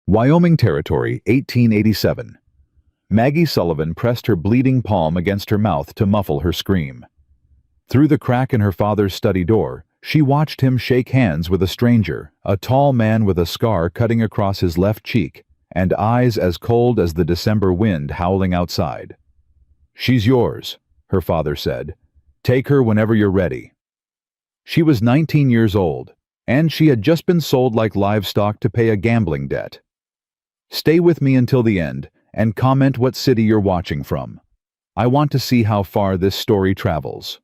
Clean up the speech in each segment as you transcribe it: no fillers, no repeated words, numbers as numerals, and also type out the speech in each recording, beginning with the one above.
Wyoming Territory, 1887. Maggie Sullivan pressed her bleeding palm against her mouth to muffle her scream. Through the crack in her father's study door, she watched him shake hands with a stranger, a tall man with a scar cutting across his left cheek, and eyes as cold as the December wind howling outside. "She's yours," her father said. "Take her whenever you're ready." She was 19 years old, and she had just been sold like livestock to pay a gambling debt. Stay with me until the end, and comment what city you're watching from. I want to see how far this story travels.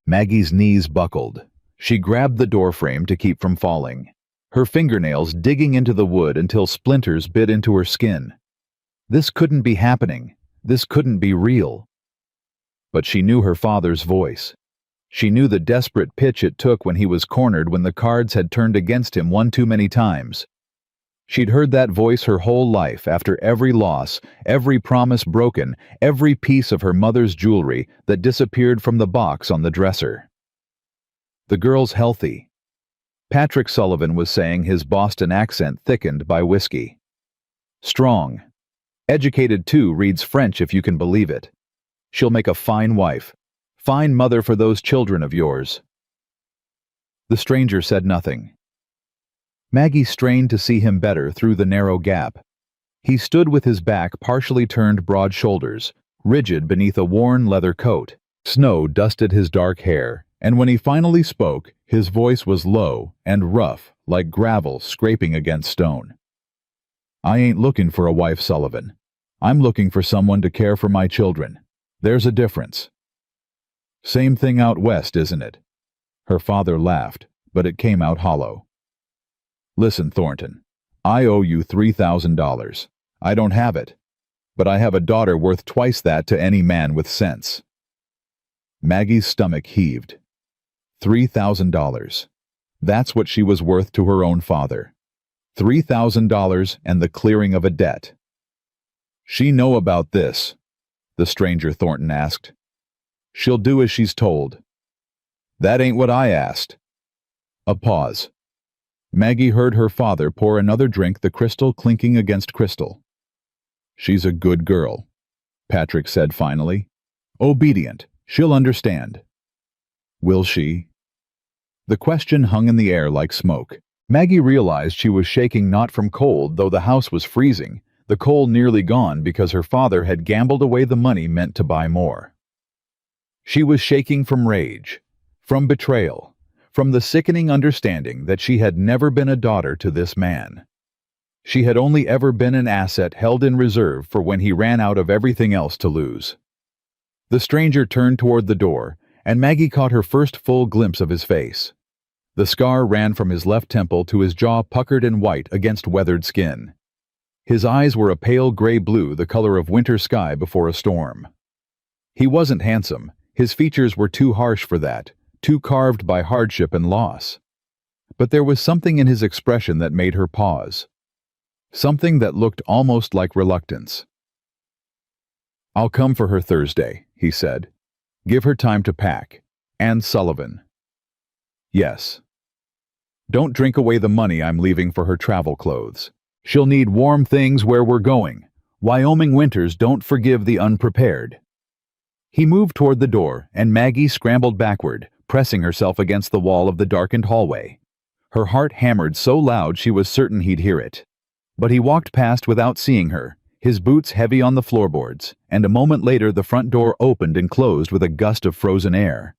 Maggie's knees buckled. She grabbed the doorframe to keep from falling, her fingernails digging into the wood until splinters bit into her skin. This couldn't be happening. This couldn't be real. But she knew her father's voice. She knew the desperate pitch it took when he was cornered when the cards had turned against him one too many times. She'd heard that voice her whole life after every loss, every promise broken, every piece of her mother's jewelry that disappeared from the box on the dresser. "The girl's healthy," Patrick Sullivan was saying, his Boston accent thickened by whiskey. "Strong. Educated too, reads French if you can believe it. She'll make a fine wife. Fine mother for those children of yours." The stranger said nothing. Maggie strained to see him better through the narrow gap. He stood with his back partially turned, broad shoulders, rigid beneath a worn leather coat. Snow dusted his dark hair, and when he finally spoke, his voice was low and rough, like gravel scraping against stone. "I ain't looking for a wife, Sullivan. I'm looking for someone to care for my children. There's a difference." "Same thing out west, isn't it?" Her father laughed, but it came out hollow. "Listen, Thornton, I owe you $3,000. I don't have it, but I have a daughter worth twice that to any man with sense." Maggie's stomach heaved. $3,000. That's what she was worth to her own father. $3,000 and the clearing of a debt. "She know about this?" the stranger Thornton asked. "She'll do as she's told." "That ain't what I asked." A pause. Maggie heard her father pour another drink, the crystal clinking against crystal. "She's a good girl," Patrick said finally. "Obedient. She'll understand." "Will she?" The question hung in the air like smoke. Maggie realized she was shaking not from cold, though the house was freezing, the coal nearly gone because her father had gambled away the money meant to buy more. She was shaking from rage, from betrayal, from the sickening understanding that she had never been a daughter to this man. She had only ever been an asset held in reserve for when he ran out of everything else to lose. The stranger turned toward the door, and Maggie caught her first full glimpse of his face. The scar ran from his left temple to his jaw, puckered and white against weathered skin. His eyes were a pale gray blue, the color of winter sky before a storm. He wasn't handsome. His features were too harsh for that, too carved by hardship and loss. But there was something in his expression that made her pause. Something that looked almost like reluctance. "I'll come for her Thursday," he said. "Give her time to pack. And Sullivan." "Yes." "Don't drink away the money I'm leaving for her travel clothes. She'll need warm things where we're going. Wyoming winters don't forgive the unprepared." He moved toward the door, and Maggie scrambled backward, pressing herself against the wall of the darkened hallway. Her heart hammered so loud she was certain he'd hear it. But he walked past without seeing her, his boots heavy on the floorboards, and a moment later the front door opened and closed with a gust of frozen air.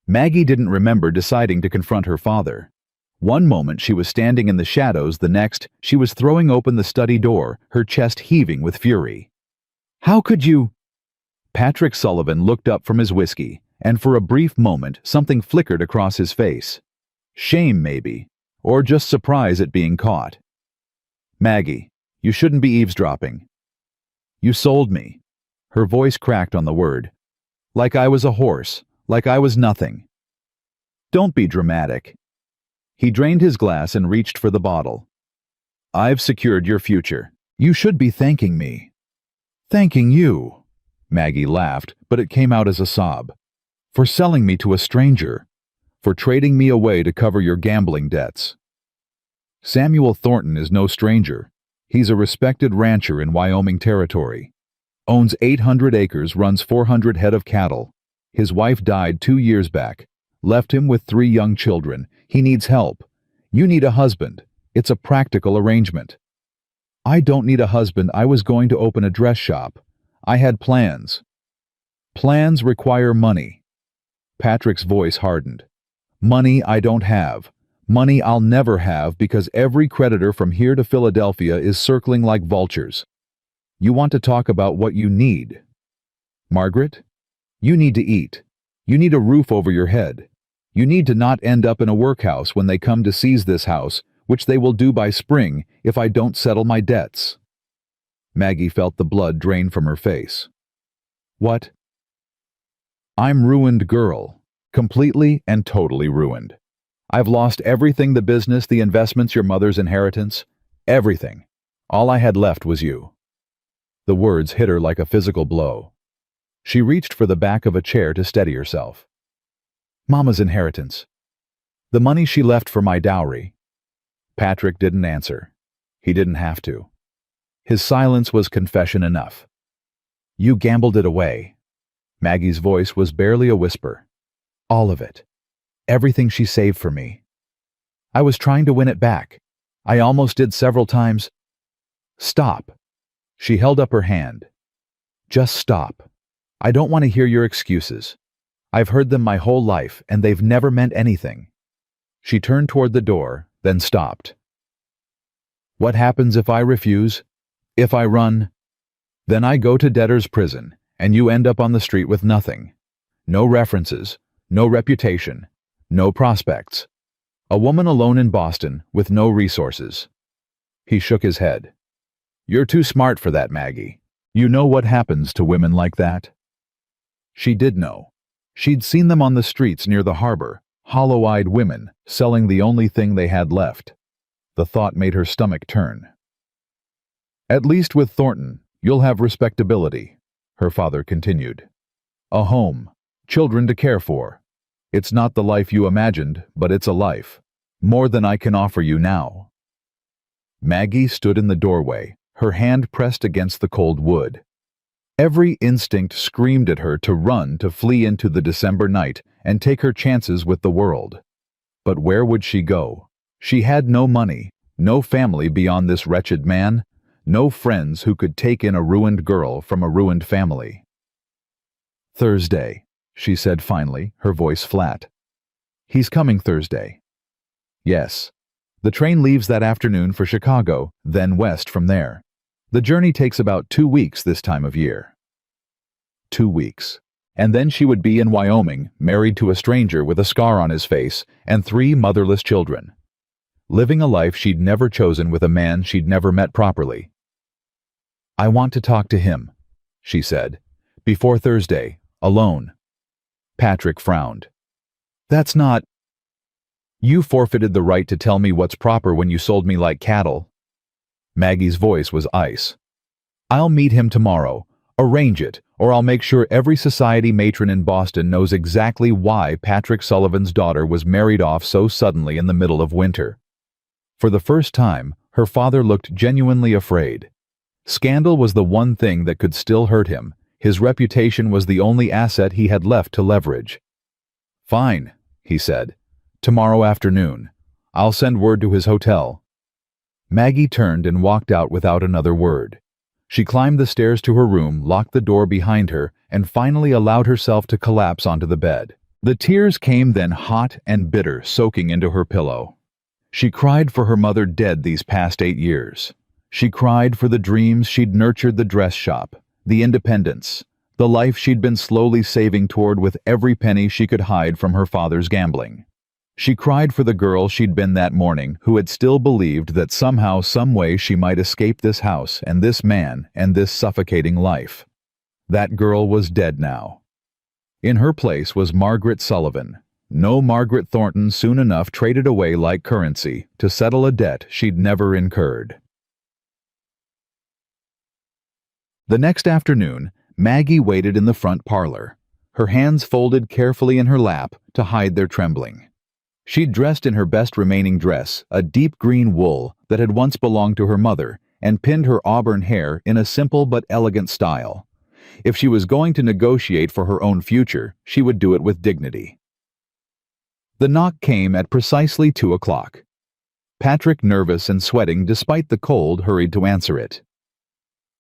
Maggie didn't remember deciding to confront her father. One moment she was standing in the shadows, the next she was throwing open the study door, her chest heaving with fury. "How could you—" Patrick Sullivan looked up from his whiskey, and for a brief moment something flickered across his face. Shame, maybe, or just surprise at being caught. "Maggie, you shouldn't be eavesdropping. You sold me." Her voice cracked on the word. "Like I was a horse, like I was nothing." "Don't be dramatic." He drained his glass and reached for the bottle. "I've secured your future. You should be thanking me." "Thanking you?" Maggie laughed, but it came out as a sob. "For selling me to a stranger. For trading me away to cover your gambling debts." Samuel Thornton is no stranger. He's a respected rancher in Wyoming Territory. Owns 800 acres, runs 400 head of cattle. His wife died 2 years back. Left him with 3 young children. He needs help. You need a husband. It's a practical arrangement. I don't need a husband. I was going to open a dress shop. I had plans. Plans require money. Patrick's voice hardened. Money I don't have. Money I'll never have because every creditor from here to Philadelphia is circling like vultures. You want to talk about what you need. Margaret, you need to eat. You need a roof over your head. You need to not end up in a workhouse when they come to seize this house, which they will do by spring if I don't settle my debts. Maggie felt the blood drain from her face. What? I'm ruined, girl. Completely and totally ruined. I've lost everything, the business, the investments, your mother's inheritance. Everything. All I had left was you. The words hit her like a physical blow. She reached for the back of a chair to steady herself. Mama's inheritance. The money she left for my dowry. Patrick didn't answer. He didn't have to. His silence was confession enough. You gambled it away. Maggie's voice was barely a whisper. All of it. Everything she saved for me. I was trying to win it back. I almost did several times. Stop. She held up her hand. Just stop. I don't want to hear your excuses. I've heard them my whole life, and they've never meant anything. She turned toward the door, then stopped. What happens if I refuse? If I run? Then I go to debtor's prison, and you end up on the street with nothing. No references, no reputation, no prospects. A woman alone in Boston with no resources. He shook his head. You're too smart for that, Maggie. You know what happens to women like that? She did know. She'd seen them on the streets near the harbor, hollow-eyed women selling the only thing they had left. The thought made her stomach turn. At least with Thornton, you'll have respectability, her father continued. A home, children to care for. It's not the life you imagined, but it's a life. More than I can offer you now. Maggie stood in the doorway, her hand pressed against the cold wood. Every instinct screamed at her to run, to flee into the December night and take her chances with the world. But where would she go? She had no money, no family beyond this wretched man, no friends who could take in a ruined girl from a ruined family. Thursday, she said finally, her voice flat. He's coming Thursday. Yes. The train leaves that afternoon for Chicago, then west from there. The journey takes about 2 weeks this time of year. 2 weeks. And then she would be in Wyoming, married to a stranger with a scar on his face and 3 motherless children. Living a life she'd never chosen with a man she'd never met properly. I want to talk to him, she said. Before Thursday, alone. Patrick frowned. That's not... You forfeited the right to tell me what's proper when you sold me like cattle. Maggie's voice was ice. I'll meet him tomorrow. Arrange it, or I'll make sure every society matron in Boston knows exactly why Patrick Sullivan's daughter was married off so suddenly in the middle of winter. For the first time, her father looked genuinely afraid. Scandal was the one thing that could still hurt him. His reputation was the only asset he had left to leverage. Fine, he said. Tomorrow afternoon. I'll send word to his hotel. Maggie turned and walked out without another word. She climbed the stairs to her room, locked the door behind her, and finally allowed herself to collapse onto the bed. The tears came then hot and bitter, soaking into her pillow. She cried for her mother dead these past 8 years. She cried for the dreams she'd nurtured, the dress shop, the independence, the life she'd been slowly saving toward with every penny she could hide from her father's gambling. She cried for the girl she'd been that morning, who had still believed that somehow, some way she might escape this house and this man and this suffocating life. That girl was dead now. In her place was Margaret Sullivan. No Margaret Thornton soon enough traded away like currency to settle a debt she'd never incurred. The next afternoon, Maggie waited in the front parlor, her hands folded carefully in her lap to hide their trembling. She'd dressed in her best remaining dress, a deep green wool that had once belonged to her mother, and pinned her auburn hair in a simple but elegant style. If she was going to negotiate for her own future, she would do it with dignity. The knock came at precisely 2 o'clock. Patrick, nervous and sweating despite the cold, hurried to answer it.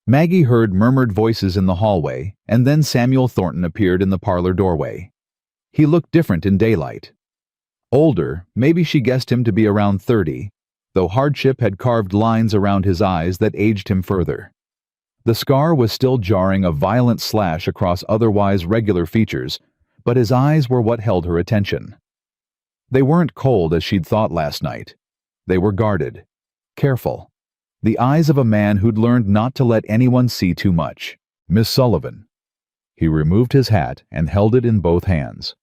Maggie heard murmured voices in the hallway, and then Samuel Thornton appeared in the parlor doorway. He looked different in daylight. Older, maybe she guessed him to be around 30, though hardship had carved lines around his eyes that aged him further. The scar was still jarring a violent slash across otherwise regular features, but his eyes were what held her attention. They weren't cold as she'd thought last night. They were guarded, careful. The eyes of a man who'd learned not to let anyone see too much. "Miss Sullivan." He removed his hat and held it in both hands.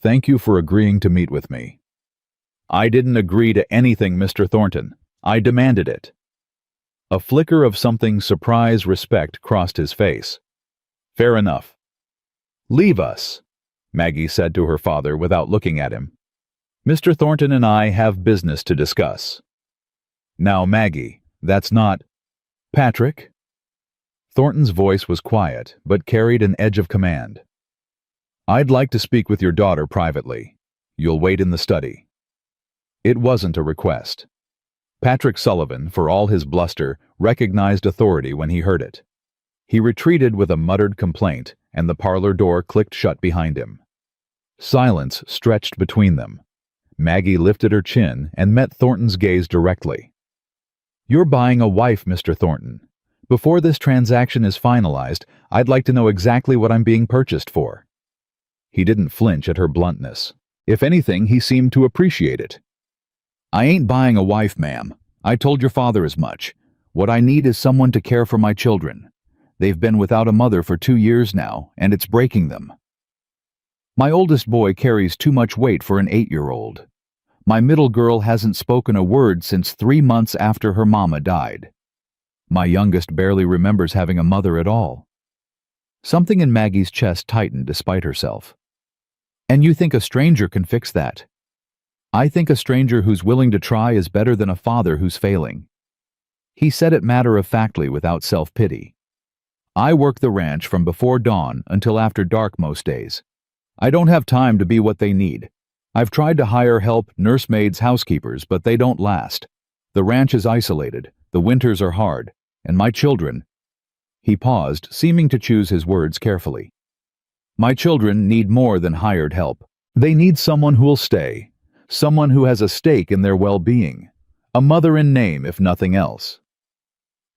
"Thank you for agreeing to meet with me." "I didn't agree to anything, Mr. Thornton. I demanded it." A flicker of something surprised respect crossed his face. "Fair enough." "Leave us," Maggie said to her father without looking at him. "Mr. Thornton and I have business to discuss." "Now, Maggie, that's not—" "Patrick?" Thornton's voice was quiet, but carried an edge of command. "I'd like to speak with your daughter privately. You'll wait in the study." It wasn't a request. Patrick Sullivan, for all his bluster, recognized authority when he heard it. He retreated with a muttered complaint, and the parlor door clicked shut behind him. Silence stretched between them. Maggie lifted her chin and met Thornton's gaze directly. "You're buying a wife, Mr. Thornton. Before this transaction is finalized, I'd like to know exactly what I'm being purchased for." He didn't flinch at her bluntness. If anything, he seemed to appreciate it. "I ain't buying a wife, ma'am. I told your father as much. What I need is someone to care for my children. They've been without a mother for 2 years now, and it's breaking them. My oldest boy carries too much weight for an 8-year-old. My middle girl hasn't spoken a word since 3 months after her mama died. My youngest barely remembers having a mother at all." Something in Maggie's chest tightened despite herself. "And you think a stranger can fix that?" "I think a stranger who's willing to try is better than a father who's failing." He said it matter-of-factly without self-pity. "I work the ranch from before dawn until after dark most days. I don't have time to be what they need. I've tried to hire help, nursemaids, housekeepers, but they don't last. The ranch is isolated, the winters are hard, and my children—" He paused, seeming to choose his words carefully. "My children need more than hired help. They need someone who'll stay. Someone who has a stake in their well-being. A mother in name, if nothing else."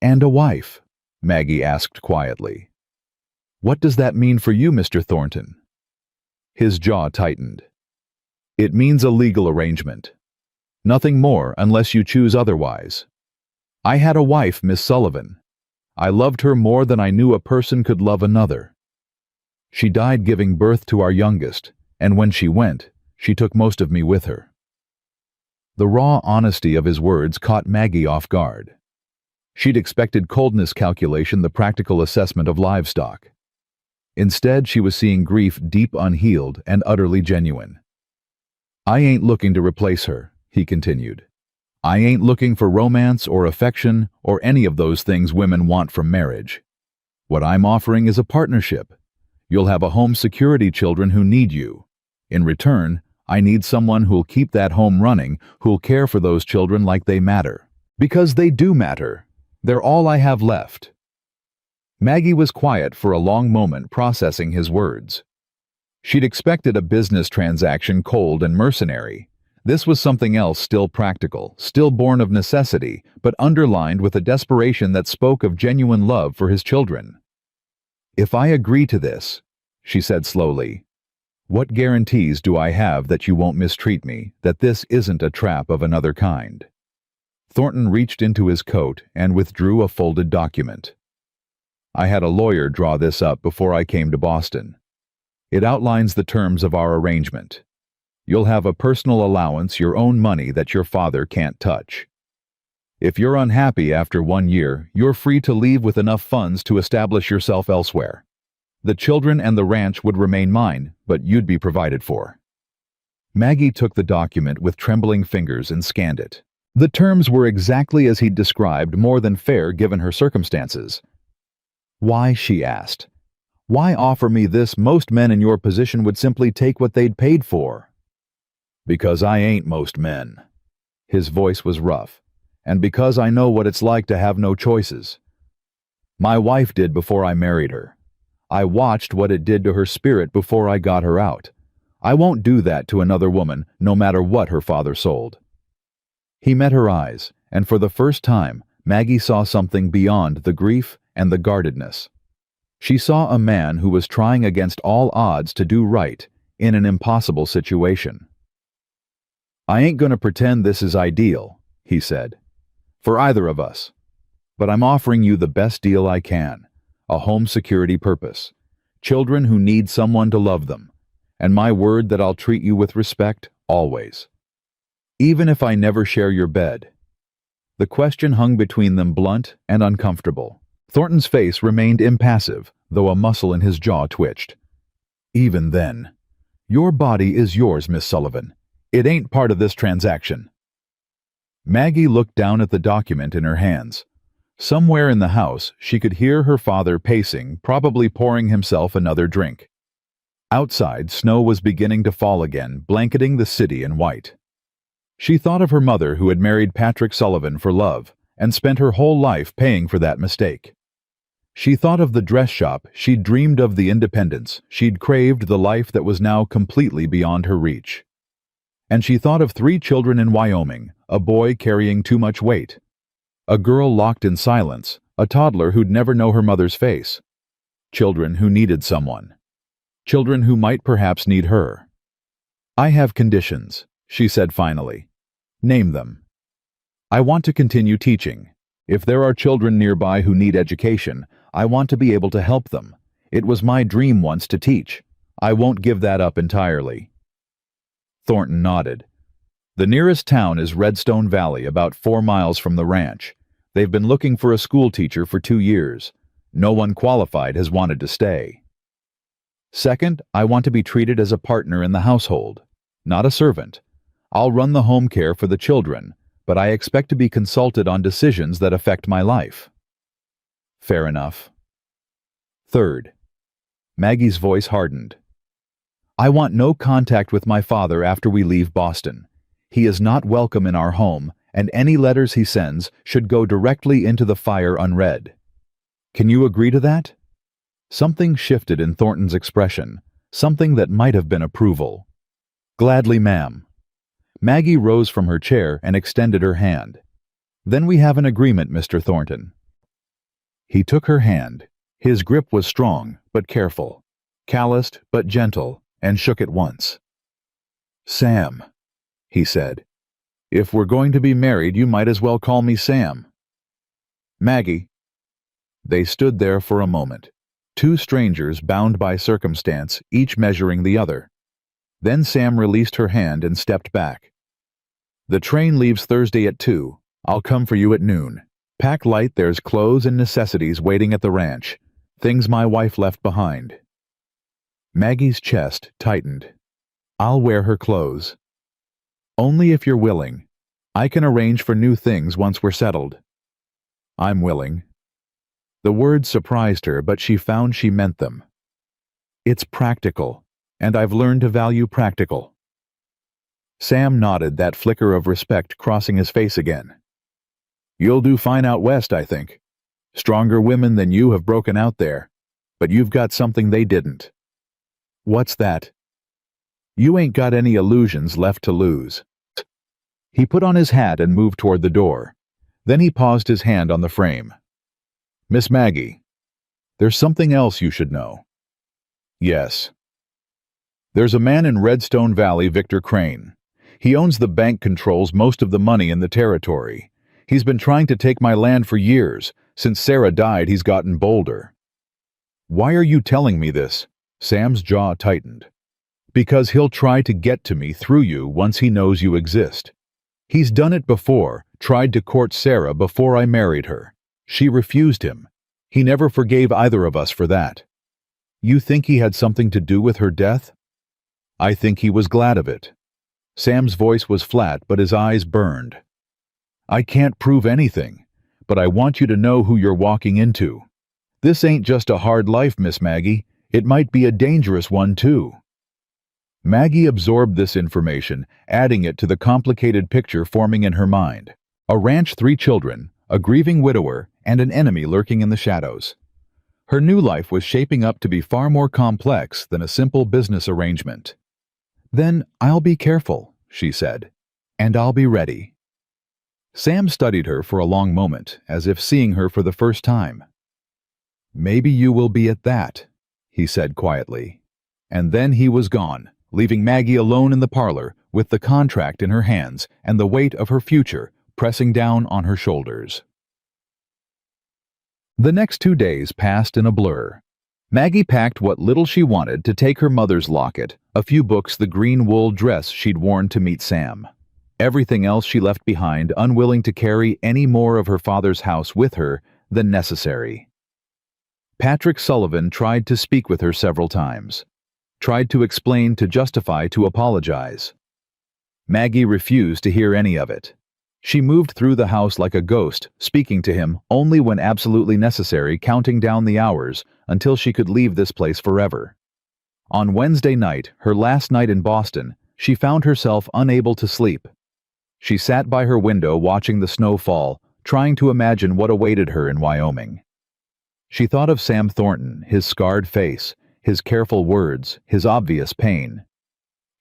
"And a wife?" Maggie asked quietly. "What does that mean for you, Mr. Thornton?" His jaw tightened. "It means a legal arrangement. Nothing more unless you choose otherwise. I had a wife, Miss Sullivan. I loved her more than I knew a person could love another. She died giving birth to our youngest, and when she went, she took most of me with her." The raw honesty of his words caught Maggie off guard. She'd expected coldness calculation, the practical assessment of livestock. Instead, she was seeing grief deep unhealed and utterly genuine. "I ain't looking to replace her," he continued. "I ain't looking for romance or affection or any of those things women want from marriage. What I'm offering is a partnership. You'll have a home security, children who need you. In return, I need someone who'll keep that home running, who'll care for those children like they matter. Because they do matter. They're all I have left." Maggie was quiet for a long moment, processing his words. She'd expected a business transaction cold and mercenary. This was something else, still practical, still born of necessity, but underlined with a desperation that spoke of genuine love for his children. "If I agree to this," she said slowly, "what guarantees do I have that you won't mistreat me, that this isn't a trap of another kind?" Thornton reached into his coat and withdrew a folded document. "I had a lawyer draw this up before I came to Boston. It outlines the terms of our arrangement. You'll have a personal allowance, your own money that your father can't touch. If you're unhappy after 1 year, you're free to leave with enough funds to establish yourself elsewhere. The children and the ranch would remain mine, but you'd be provided for." Maggie took the document with trembling fingers and scanned it. The terms were exactly as he'd described, more than fair given her circumstances. "Why?" she asked. "Why offer me this? Most men in your position would simply take what they'd paid for." "Because I ain't most men." His voice was rough. "And because I know what it's like to have no choices. My wife did before I married her. I watched what it did to her spirit before I got her out. I won't do that to another woman, no matter what her father sold." He met her eyes, and for the first time, Maggie saw something beyond the grief and the guardedness. She saw a man who was trying against all odds to do right in an impossible situation. "I ain't gonna pretend this is ideal," he said, "for either of us. But I'm offering you the best deal I can, a home security purpose, children who need someone to love them, and my word that I'll treat you with respect, always. Even if I never share your bed." The question hung between them, blunt and uncomfortable. Thornton's face remained impassive, though a muscle in his jaw twitched. "Even then, your body is yours, Miss Sullivan. It ain't part of this transaction." Maggie looked down at the document in her hands. Somewhere in the house, she could hear her father pacing, probably pouring himself another drink. Outside, snow was beginning to fall again, blanketing the city in white. She thought of her mother, who had married Patrick Sullivan for love, and spent her whole life paying for that mistake. She thought of the dress shop she'd dreamed of, the independence she'd craved, the life that was now completely beyond her reach. And she thought of 3 children in Wyoming, a boy carrying too much weight, a girl locked in silence, a toddler who'd never know her mother's face, children who needed someone, children who might perhaps need her. "I have conditions," she said finally. "Name them." "I want to continue teaching. If there are children nearby who need education, I want to be able to help them. It was my dream once to teach. I won't give that up entirely." Thornton nodded. "The nearest town is Redstone Valley, about 4 miles from the ranch. They've been looking for a school teacher for 2 years. No one qualified has wanted to stay. Second, I want to be treated as a partner in the household, not a servant. I'll run the home care for the children, but I expect to be consulted on decisions that affect my life." "Fair enough." Third, Maggie's voice hardened. "I want no contact with my father after we leave Boston. He is not welcome in our home, and any letters he sends should go directly into the fire unread. Can you agree to that?" Something shifted in Thornton's expression, something that might have been approval. "Gladly, ma'am." Maggie rose from her chair and extended her hand. "Then we have an agreement, Mr. Thornton." He took her hand. His grip was strong, but careful, calloused, but gentle, and shook it once. "Sam," he said. "If we're going to be married, you might as well call me Sam." "Maggie." They stood there for a moment, 2 strangers bound by circumstance, each measuring the other. Then Sam released her hand and stepped back. "The train leaves Thursday at 2. I'll come for you at noon. Pack light, there's clothes and necessities waiting at the ranch, things my wife left behind." Maggie's chest tightened. "I'll wear her clothes." "Only if you're willing. I can arrange for new things once we're settled." "I'm willing." The words surprised her, but she found she meant them. "It's practical, and I've learned to value practical." Sam nodded, that flicker of respect crossing his face again. "You'll do fine out west, I think. Stronger women than you have broken out there, but you've got something they didn't." "What's that?" "You ain't got any illusions left to lose." He put on his hat and moved toward the door. Then he paused, his hand on the frame. "Miss Maggie, there's something else you should know." "Yes." "There's a man in Redstone Valley, Victor Crane. He owns the bank, controls most of the money in the territory. He's been trying to take my land for years. Since Sarah died, he's gotten bolder." "Why are you telling me this?" Sam's jaw tightened. "Because he'll try to get to me through you once he knows you exist. He's done it before, tried to court Sarah before I married her. She refused him. He never forgave either of us for that. You think he had something to do with her death?" "I think he was glad of it." Sam's voice was flat, but his eyes burned. "I can't prove anything, but I want you to know who you're walking into. This ain't just a hard life, Miss Maggie. It might be a dangerous one, too." Maggie absorbed this information, adding it to the complicated picture forming in her mind. A ranch, 3 children, a grieving widower, and an enemy lurking in the shadows. Her new life was shaping up to be far more complex than a simple business arrangement. "Then I'll be careful," she said, "and I'll be ready." Sam studied her for a long moment, as if seeing her for the first time. "Maybe you will be at that," he said quietly. And then he was gone, leaving Maggie alone in the parlor with the contract in her hands and the weight of her future pressing down on her shoulders. The next 2 days passed in a blur. Maggie packed what little she wanted to take her mother's locket, a few books, the green wool dress she'd worn to meet Sam. Everything else she left behind, unwilling to carry any more of her father's house with her than necessary. Patrick Sullivan tried to speak with her several times. Tried to explain, to justify, to apologize. Maggie refused to hear any of it. She moved through the house like a ghost, speaking to him only when absolutely necessary, counting down the hours until she could leave this place forever. On Wednesday night, her last night in Boston, she found herself unable to sleep. She sat by her window watching the snow fall, trying to imagine what awaited her in Wyoming. She thought of Sam Thornton, his scarred face, his careful words, his obvious pain.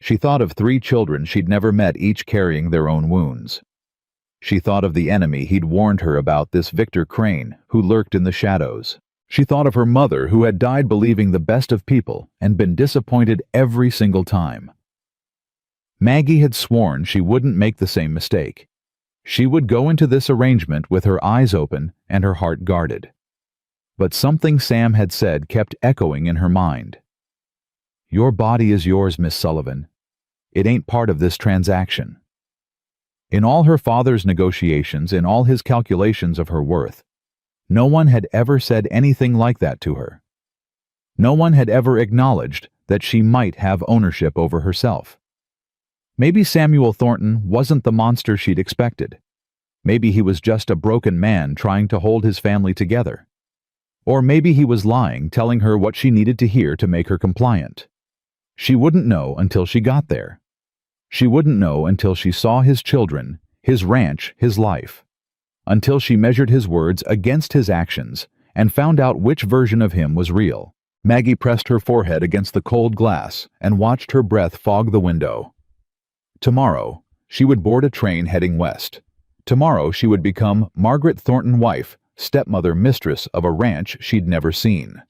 She thought of 3 children she'd never met, each carrying their own wounds. She thought of the enemy he'd warned her about, this Victor Crane, who lurked in the shadows. She thought of her mother, who had died believing the best of people and been disappointed every single time. Maggie had sworn she wouldn't make the same mistake. She would go into this arrangement with her eyes open and her heart guarded. But something Sam had said kept echoing in her mind. "Your body is yours, Miss Sullivan. It ain't part of this transaction." In all her father's negotiations, in all his calculations of her worth, no one had ever said anything like that to her. No one had ever acknowledged that she might have ownership over herself. Maybe Samuel Thornton wasn't the monster she'd expected. Maybe he was just a broken man trying to hold his family together. Or maybe he was lying, telling her what she needed to hear to make her compliant. She wouldn't know until she got there. She wouldn't know until she saw his children, his ranch, his life. Until she measured his words against his actions and found out which version of him was real. Maggie pressed her forehead against the cold glass and watched her breath fog the window. Tomorrow, she would board a train heading west. Tomorrow she would become Margaret Thornton, wife, stepmother, mistress of a ranch she'd never seen.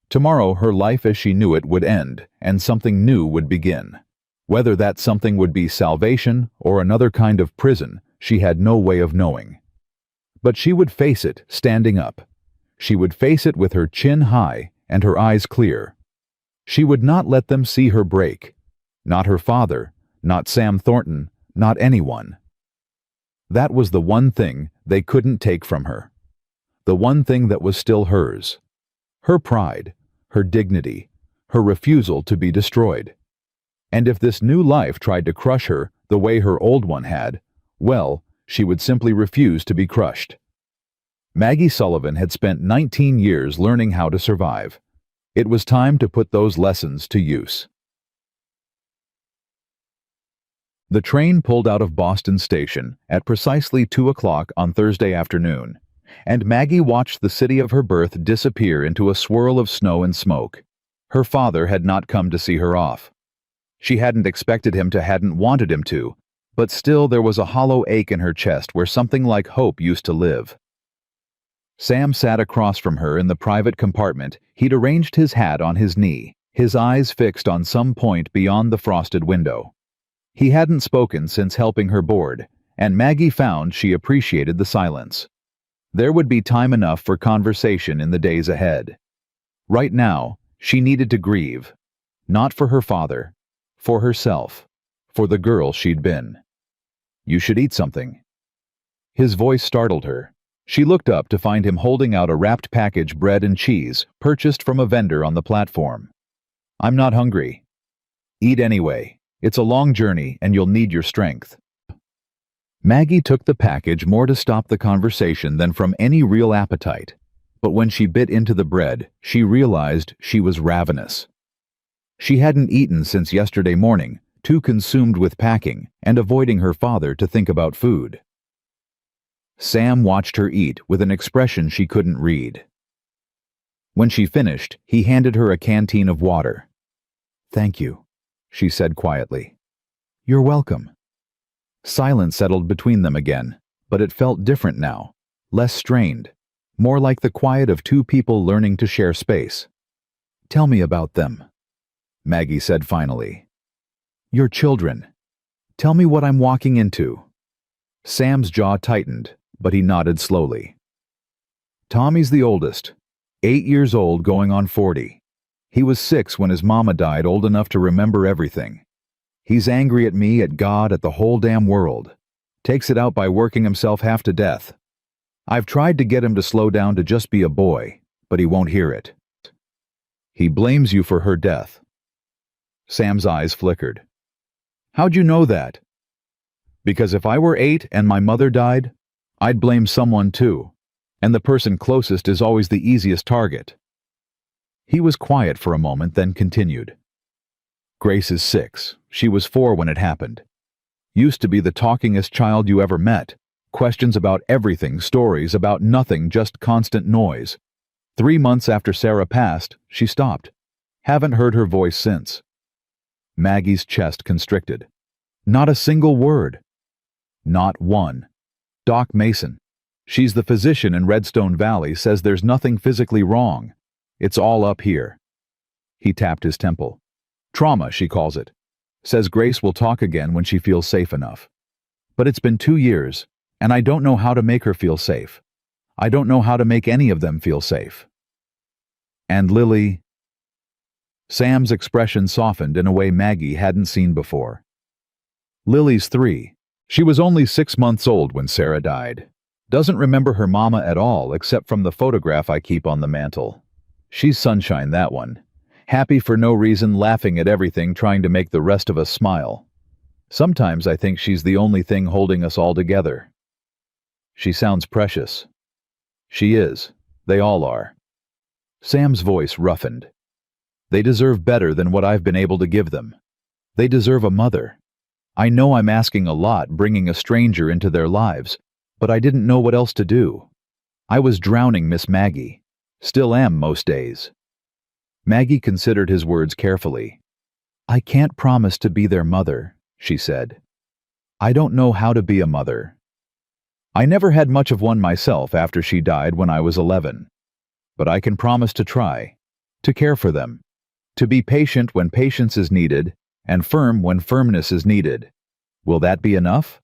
Tomorrow her life as she knew it would end, and something new would begin. Whether that something would be salvation or another kind of prison, she had no way of knowing. But she would face it standing up. She would face it with her chin high and her eyes clear. She would not let them see her break. Not her father, not Sam Thornton, not anyone. That was the one thing they couldn't take from her. The one thing that was still hers. Her pride, her dignity, her refusal to be destroyed. And if this new life tried to crush her the way her old one had, well, she would simply refuse to be crushed. Maggie Sullivan had spent 19 years learning how to survive. It was time to put those lessons to use. The train pulled out of Boston Station at precisely 2 o'clock on Thursday afternoon, and Maggie watched the city of her birth disappear into a swirl of snow and smoke. Her father had not come to see her off. She hadn't expected him to, hadn't wanted him to, but still there was a hollow ache in her chest where something like hope used to live. Sam sat across from her in the private compartment. He'd arranged his hat on his knee, his eyes fixed on some point beyond the frosted window. He hadn't spoken since helping her board, and Maggie found she appreciated the silence. There would be time enough for conversation in the days ahead. Right now, she needed to grieve, not for her father, for herself, for the girl she'd been. "You should eat something." His voice startled her. She looked up to find him holding out a wrapped package, bread and cheese, purchased from a vendor on the platform. "I'm not hungry." "Eat anyway. It's a long journey and you'll need your strength." Maggie took the package more to stop the conversation than from any real appetite, but when she bit into the bread, she realized she was ravenous. She hadn't eaten since yesterday morning, too consumed with packing and avoiding her father to think about food. Sam watched her eat with an expression she couldn't read. When she finished, he handed her a canteen of water. "Thank you," she said quietly. "You're welcome." Silence settled between them again, but it felt different now, less strained, more like the quiet of two people learning to share space. "Tell me about them," Maggie said finally. "Your children. Tell me what I'm walking into." Sam's jaw tightened, but he nodded slowly. "Tommy's the oldest, 8 years old going on 40. He was 6 when his mama died, old enough to remember everything. He's angry at me, at God, at the whole damn world. Takes it out by working himself half to death. I've tried to get him to slow down to just be a boy, but he won't hear it. He blames you for her death." Sam's eyes flickered. "How'd you know that?" "Because if I were 8 and my mother died, I'd blame someone too, and the person closest is always the easiest target." He was quiet for a moment, then continued. "Grace is 6. She was 4 when it happened. Used to be the talkingest child you ever met. Questions about everything, stories about nothing, just constant noise. 3 months after Sarah passed, she stopped. Haven't heard her voice since." Maggie's chest constricted. "Not a single word." "Not one. Doc Mason. She's the physician in Redstone Valley, says there's nothing physically wrong. It's all up here." He tapped his temple. "Trauma, she calls it. Says Grace will talk again when she feels safe enough. But it's been 2 years, and I don't know how to make her feel safe. I don't know how to make any of them feel safe." "And Lily?" Sam's expression softened in a way Maggie hadn't seen before. "Lily's 3. She was only 6 months old when Sarah died. Doesn't remember her mama at all except from the photograph I keep on the mantle. She's sunshine, that one. Happy for no reason, laughing at everything, trying to make the rest of us smile. Sometimes I think she's the only thing holding us all together." "She sounds precious." "She is. They all are." Sam's voice roughened. "They deserve better than what I've been able to give them. They deserve a mother. I know I'm asking a lot, bringing a stranger into their lives, but I didn't know what else to do. I was drowning Miss Maggie. Still am most days." Maggie considered his words carefully. "I can't promise to be their mother," she said. "I don't know how to be a mother. I never had much of one myself after she died when I was 11. But I can promise to try, to care for them, to be patient when patience is needed, and firm when firmness is needed. Will that be enough?"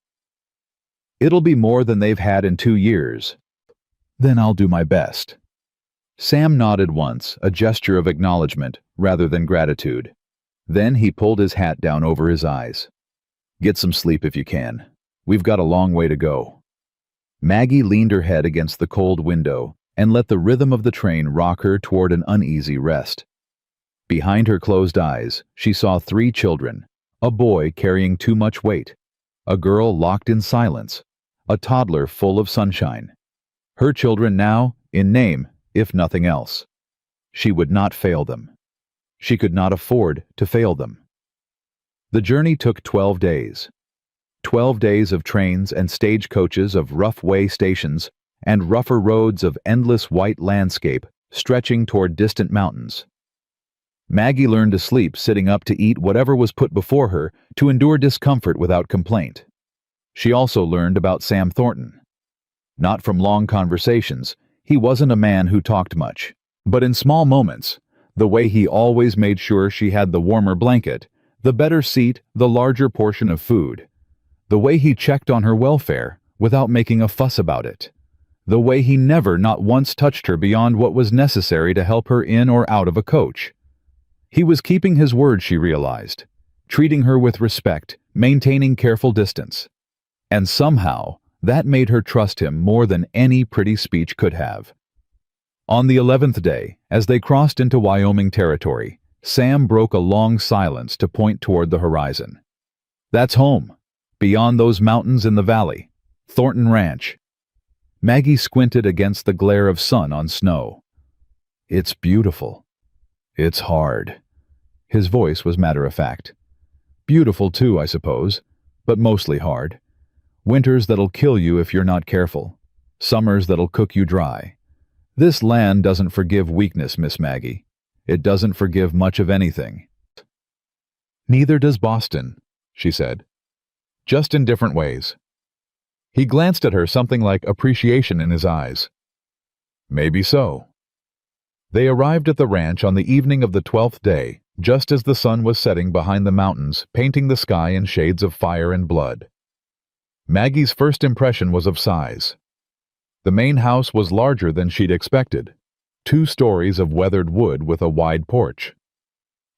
"It'll be more than they've had in 2 years. Then I'll do my best." Sam nodded once, a gesture of acknowledgement rather than gratitude. Then he pulled his hat down over his eyes. "Get some sleep if you can. We've got a long way to go." Maggie leaned her head against the cold window and let the rhythm of the train rock her toward an uneasy rest. Behind her closed eyes, she saw 3 children, a boy carrying too much weight, a girl locked in silence, a toddler full of sunshine. Her children now, in name, if nothing else. She would not fail them. She could not afford to fail them. The journey took 12 days. 12 days of trains and stagecoaches, of rough way stations, and rougher roads of endless white landscape stretching toward distant mountains. Maggie learned to sleep sitting up, to eat whatever was put before her, to endure discomfort without complaint. She also learned about Sam Thornton. Not from long conversations. He wasn't a man who talked much, but in small moments, the way he always made sure she had the warmer blanket, the better seat, the larger portion of food, the way he checked on her welfare without making a fuss about it, the way he never, not once, touched her beyond what was necessary to help her in or out of a coach. He was keeping his word, she realized, treating her with respect, maintaining careful distance. And somehow, that made her trust him more than any pretty speech could have. On the 11th day, as they crossed into Wyoming territory, Sam broke a long silence to point toward the horizon. That's home. Beyond those mountains in the valley. Thornton Ranch. Maggie squinted against the glare of sun on snow. It's beautiful. It's hard. His voice was matter-of-fact. Beautiful too, I suppose, but mostly hard. Winters that'll kill you if you're not careful. Summers that'll cook you dry. This land doesn't forgive weakness, Miss Maggie. It doesn't forgive much of anything. Neither does Boston, she said. Just in different ways. He glanced at her, something like appreciation in his eyes. Maybe so. They arrived at the ranch on the evening of the 12th day, just as the sun was setting behind the mountains, painting the sky in shades of fire and blood. Maggie's first impression was of size. The main house was larger than she'd expected. 2 stories of weathered wood with a wide porch.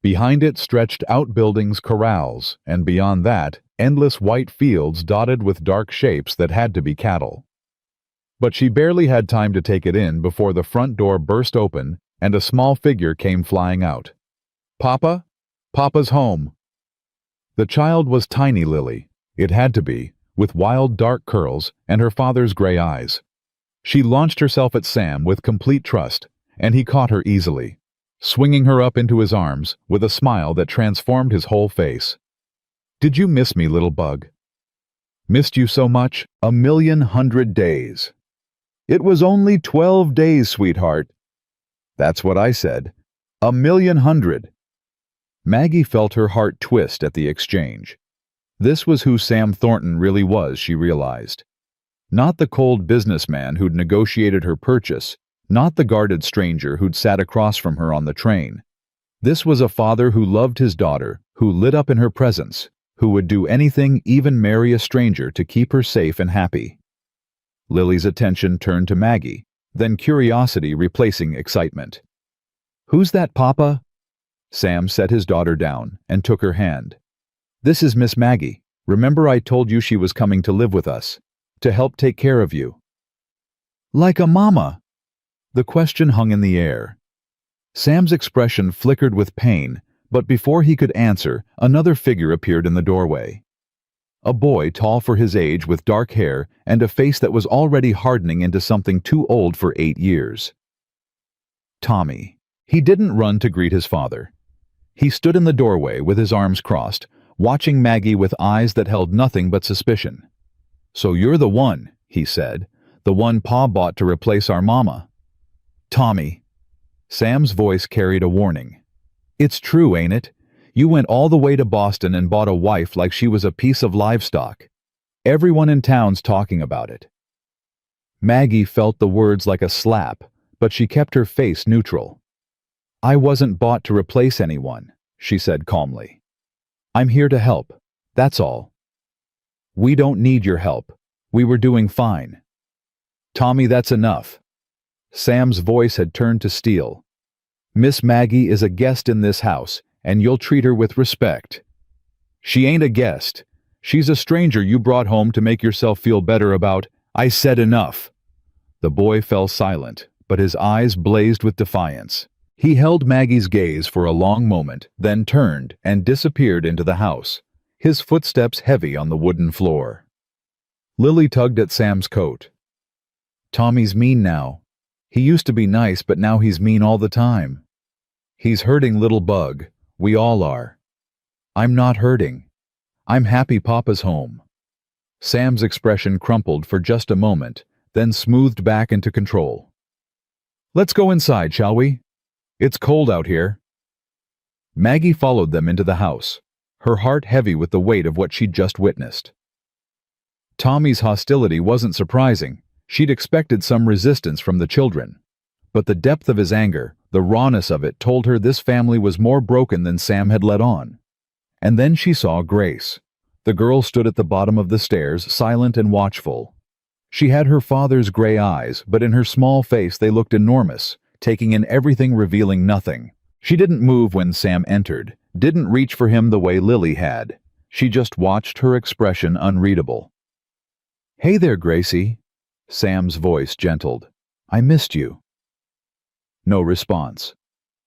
Behind it stretched outbuildings, corrals, and beyond that, endless white fields dotted with dark shapes that had to be cattle. But she barely had time to take it in before the front door burst open and a small figure came flying out. Papa? Papa's home. The child was tiny Lily. It had to be, with wild dark curls and her father's gray eyes. She launched herself at Sam with complete trust, and he caught her easily, swinging her up into his arms with a smile that transformed his whole face. Did you miss me, little bug? Missed you so much? 1,100,000 days. It was only 12 days, sweetheart. That's what I said. 1,100,000. Maggie felt her heart twist at the exchange. This was who Sam Thornton really was, she realized. Not the cold businessman who'd negotiated her purchase, not the guarded stranger who'd sat across from her on the train. This was a father who loved his daughter, who lit up in her presence, who would do anything, even marry a stranger, to keep her safe and happy. Lily's attention turned to Maggie, then curiosity replacing excitement. Who's that, Papa? Sam set his daughter down and took her hand. This is Miss Maggie. Remember I told you she was coming to live with us, to help take care of you. Like a mama? The question hung in the air. Sam's expression flickered with pain, but before he could answer, another figure appeared in the doorway. A boy tall for his age with dark hair and a face that was already hardening into something too old for 8 years. Tommy. He didn't run to greet his father. He stood in the doorway with his arms crossed, watching Maggie with eyes that held nothing but suspicion. So you're the one, he said, the one Pa bought to replace our mama. Tommy. Sam's voice carried a warning. It's true, ain't it? You went all the way to Boston and bought a wife like she was a piece of livestock. Everyone in town's talking about it. Maggie felt the words like a slap, but she kept her face neutral. I wasn't bought to replace anyone, she said calmly. I'm here to help, that's all. We don't need your help. We were doing fine. Tommy, that's enough. Sam's voice had turned to steel. Miss Maggie is a guest in this house, and you'll treat her with respect. She ain't a guest. She's a stranger you brought home to make yourself feel better about. I said enough. The boy fell silent, but his eyes blazed with defiance. He held Maggie's gaze for a long moment, then turned and disappeared into the house, his footsteps heavy on the wooden floor. Lily tugged at Sam's coat. Tommy's mean now. He used to be nice, but now he's mean all the time. He's hurting little bug. We all are. I'm not hurting. I'm happy Papa's home. Sam's expression crumpled for just a moment, then smoothed back into control. Let's go inside, shall we? It's cold out here. Maggie followed them into the house, her heart heavy with the weight of what she'd just witnessed. Tommy's hostility wasn't surprising. She'd expected some resistance from the children. But the depth of his anger, the rawness of it, told her this family was more broken than Sam had let on. And then she saw Grace. The girl stood at the bottom of the stairs, silent and watchful. She had her father's gray eyes, but in her small face they looked enormous, taking in everything, revealing nothing. She didn't move when Sam entered, didn't reach for him the way Lily had. She just watched, her expression unreadable. Hey there, Gracie. Sam's voice gentled. I missed you. No response.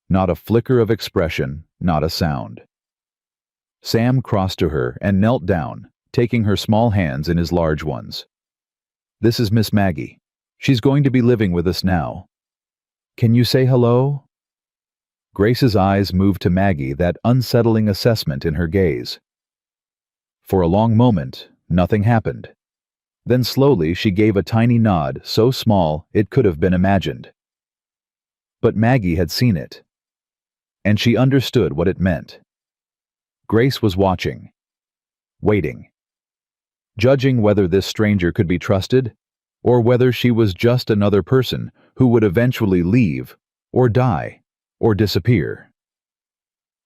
Not a flicker of expression, not a sound. Sam crossed to her and knelt down, taking her small hands in his large ones. "This is Miss Maggie. She's going to be living with us now. Can you say hello?" Grace's eyes moved to Maggie, that unsettling assessment in her gaze. For a long moment, nothing happened. Then slowly she gave a tiny nod, so small it could have been imagined. But Maggie had seen it, and she understood what it meant. Grace was watching, waiting, judging whether this stranger could be trusted, or whether she was just another person who would eventually leave, or die, or disappear.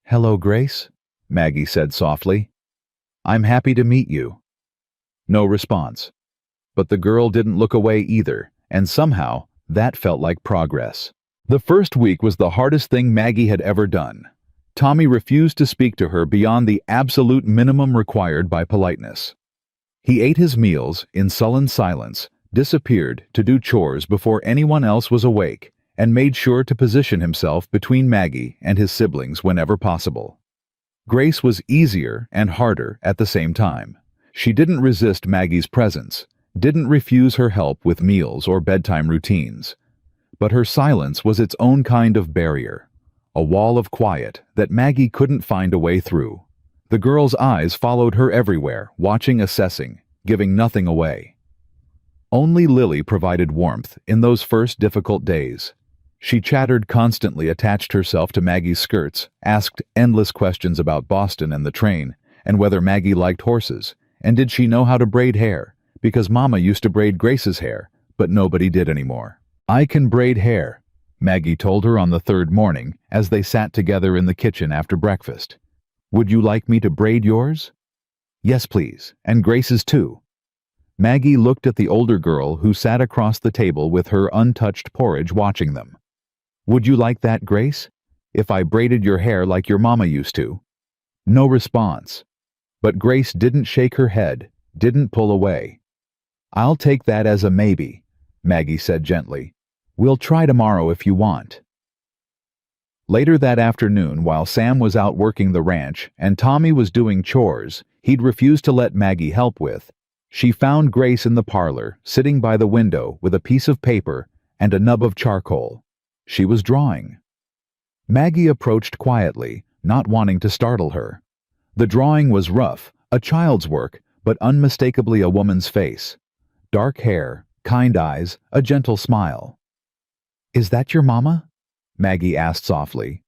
"Hello, Grace," Maggie said softly. "I'm happy to meet you." No response. But the girl didn't look away either, and somehow that felt like progress. The first week was the hardest thing Maggie had ever done. Tommy refused to speak to her beyond the absolute minimum required by politeness. He ate his meals in sullen silence, disappeared to do chores before anyone else was awake, and made sure to position himself between Maggie and his siblings whenever possible. Grace was easier and harder at the same time. She didn't resist Maggie's presence, didn't refuse her help with meals or bedtime routines. But her silence was its own kind of barrier, a wall of quiet that Maggie couldn't find a way through. The girl's eyes followed her everywhere, watching, assessing, giving nothing away. Only Lily provided warmth in those first difficult days. She chattered constantly, attached herself to Maggie's skirts, asked endless questions about Boston and the train, and whether Maggie liked horses, and did she know how to braid hair, because Mama used to braid Grace's hair, but nobody did anymore. "I can braid hair," Maggie told her on the third morning as they sat together in the kitchen after breakfast. "Would you like me to braid yours?" "Yes, please, and Grace's too." Maggie looked at the older girl who sat across the table with her untouched porridge watching them. "Would you like that, Grace? If I braided your hair like your mama used to?" No response. But Grace didn't shake her head, didn't pull away. "I'll take that as a maybe," Maggie said gently. "We'll try tomorrow if you want." Later that afternoon, while Sam was out working the ranch and Tommy was doing chores he'd refused to let Maggie help with, she found Grace in the parlor, sitting by the window with a piece of paper and a nub of charcoal. She was drawing. Maggie approached quietly, not wanting to startle her. The drawing was rough, a child's work, but unmistakably a woman's face. Dark hair, kind eyes, a gentle smile. "Is that your mama?" Maggie asked softly.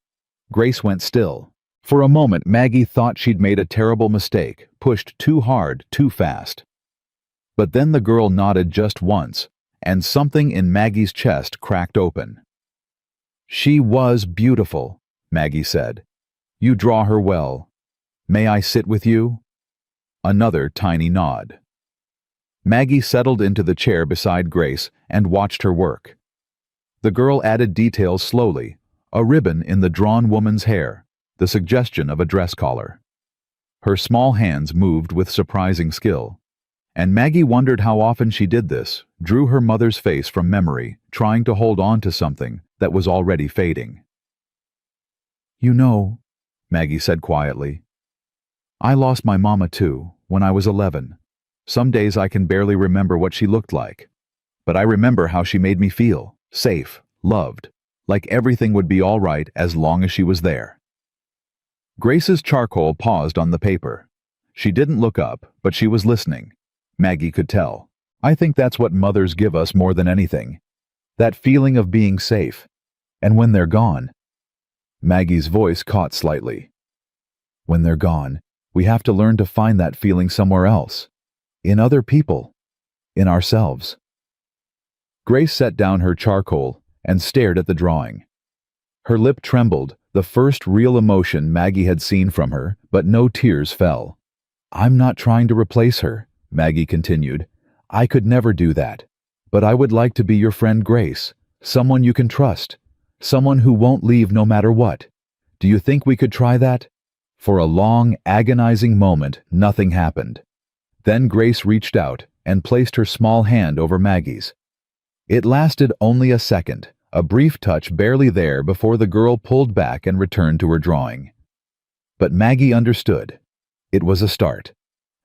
Grace went still. For a moment Maggie thought she'd made a terrible mistake, pushed too hard, too fast. But then the girl nodded just once, and something in Maggie's chest cracked open. "She was beautiful," Maggie said. "You draw her well. May I sit with you?" Another tiny nod. Maggie settled into the chair beside Grace and watched her work. The girl added details slowly, a ribbon in the drawn woman's hair, the suggestion of a dress collar. Her small hands moved with surprising skill, and Maggie wondered how often she did this, drew her mother's face from memory, trying to hold on to something that was already fading. "You know," Maggie said quietly, "I lost my mama too, when I was 11. Some days I can barely remember what she looked like. But I remember how she made me feel, safe, loved, like everything would be all right as long as she was there." Grace's charcoal paused on the paper. She didn't look up, but she was listening. Maggie could tell. "I think that's what mothers give us more than anything. That feeling of being safe. And when they're gone..." Maggie's voice caught slightly. "When they're gone, we have to learn to find that feeling somewhere else. In other people. In ourselves." Grace set down her charcoal and stared at the drawing. Her lip trembled, the first real emotion Maggie had seen from her, but no tears fell. "I'm not trying to replace her," Maggie continued. "I could never do that. But I would like to be your friend Grace, someone you can trust, someone who won't leave no matter what. Do you think we could try that?" For a long, agonizing moment, nothing happened. Then Grace reached out and placed her small hand over Maggie's. It lasted only a second, a brief touch barely there before the girl pulled back and returned to her drawing. But Maggie understood. It was a start,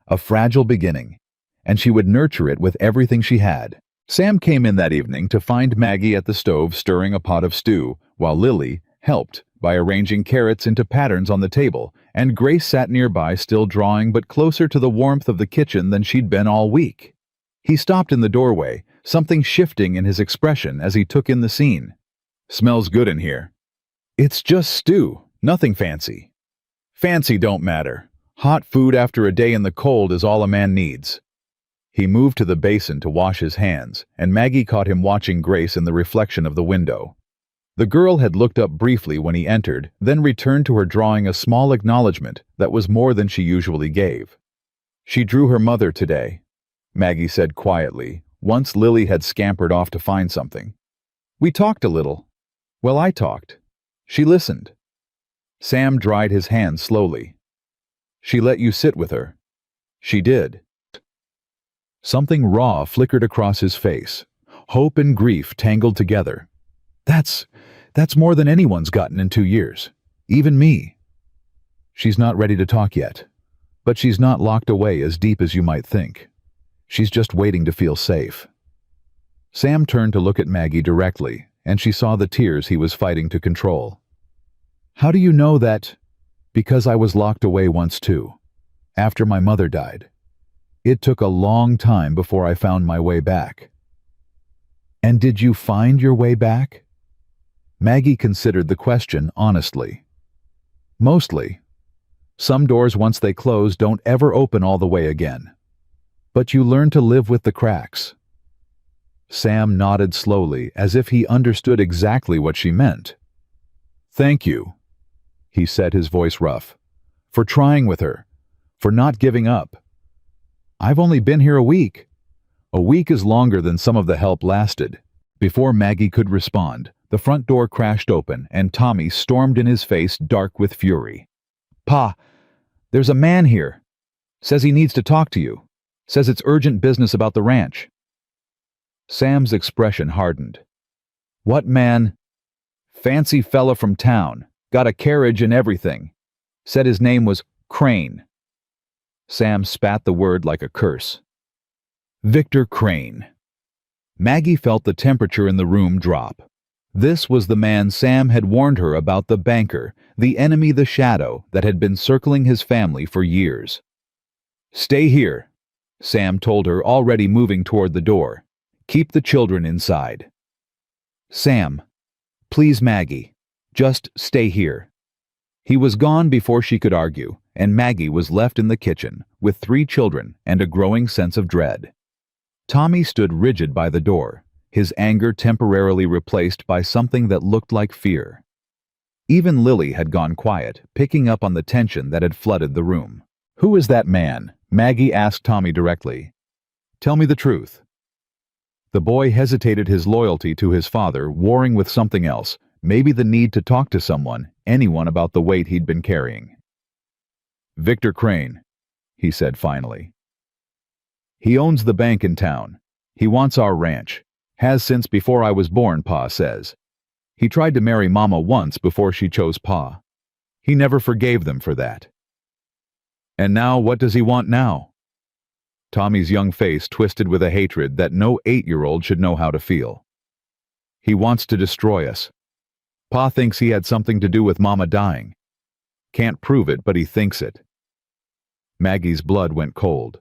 a fragile beginning, and she would nurture it with everything she had. Sam came in that evening to find Maggie at the stove stirring a pot of stew, while Lily helped by arranging carrots into patterns on the table, and Grace sat nearby still drawing but closer to the warmth of the kitchen than she'd been all week. He stopped in the doorway, something shifting in his expression as he took in the scene. "Smells good in here." "It's just stew, nothing fancy." "Fancy don't matter. Hot food after a day in the cold is all a man needs." He moved to the basin to wash his hands, and Maggie caught him watching Grace in the reflection of the window. The girl had looked up briefly when he entered, then returned to her drawing a small acknowledgement that was more than she usually gave. "She drew her mother today," Maggie said quietly, once Lily had scampered off to find something. "We talked a little. Well, I talked. She listened." Sam dried his hands slowly. "She let you sit with her?" "She did." Something raw flickered across his face. Hope and grief tangled together. That's more than anyone's gotten in 2 years. Even me." "She's not ready to talk yet. But she's not locked away as deep as you might think. She's just waiting to feel safe." Sam turned to look at Maggie directly, and she saw the tears he was fighting to control. "How do you know that?" "Because I was locked away once too. After my mother died. It took a long time before I found my way back." "And did you find your way back?" Maggie considered the question honestly. "Mostly. Some doors once they close don't ever open all the way again. But you learn to live with the cracks." Sam nodded slowly, as if he understood exactly what she meant. "Thank you," he said, his voice rough, "for trying with her, for not giving up. I've only been here a week. A week is longer than some of the help lasted." Before Maggie could respond, the front door crashed open and Tommy stormed in his face, dark with fury. "Pa, there's a man here. Says he needs to talk to you. Says it's urgent business about the ranch." Sam's expression hardened. "What man?" "Fancy fella from town. Got a carriage and everything. Said his name was Crane." Sam spat the word like a curse. Victor Crane. Maggie felt the temperature in the room drop. This was the man Sam had warned her about, the banker, the enemy, the shadow that had been circling his family for years. "Stay here," Sam told her, already moving toward the door. "Keep the children inside." "Sam, please, Maggie, just stay here." He was gone before she could argue, and Maggie was left in the kitchen with 3 children and a growing sense of dread. Tommy stood rigid by the door, his anger temporarily replaced by something that looked like fear. Even Lily had gone quiet, picking up on the tension that had flooded the room. "Who is that man?" Maggie asked Tommy directly. "Tell me the truth." The boy hesitated, his loyalty to his father warring with something else, maybe the need to talk to someone, anyone, about the weight he'd been carrying. "Victor Crane," he said finally. "He owns the bank in town. He wants our ranch. Has since before I was born, Pa says. He tried to marry Mama once before she chose Pa. He never forgave them for that." "And now what does he want now?" Tommy's young face twisted with a hatred that no 8-year-old should know how to feel. "He wants to destroy us. Pa thinks he had something to do with Mama dying. Can't prove it, but he thinks it." Maggie's blood went cold.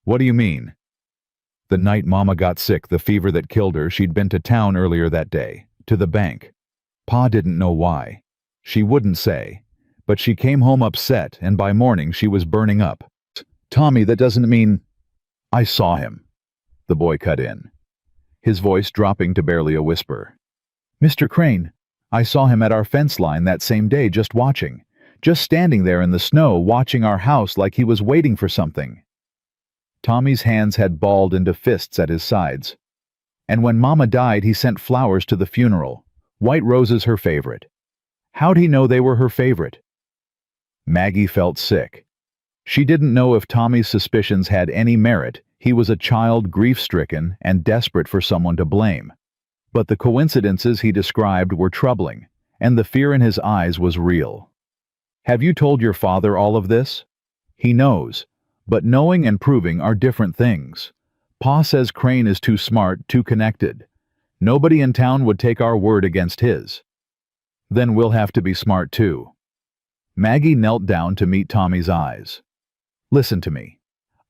"What do you mean?" "The night Mama got sick, the fever that killed her, she'd been to town earlier that day, to the bank. Pa didn't know why. She wouldn't say. But she came home upset, and by morning she was burning up." "Tommy, that doesn't mean—" "I saw him," the boy cut in, his voice dropping to barely a whisper. "Mr. Crane, I saw him at our fence line that same day, just watching. Just standing there in the snow, watching our house like he was waiting for something." Tommy's hands had balled into fists at his sides. "And when Mama died, he sent flowers to the funeral. White roses, her favorite. How'd he know they were her favorite?" Maggie felt sick. She didn't know if Tommy's suspicions had any merit. He was a child, grief-stricken, and desperate for someone to blame. But the coincidences he described were troubling, and the fear in his eyes was real. "Have you told your father all of this?" He knows, but knowing and proving are different things. Pa says Crane is too smart, too connected. Nobody in town would take our word against his. Then we'll have to be smart too. Maggie knelt down to meet Tommy's eyes. Listen to me.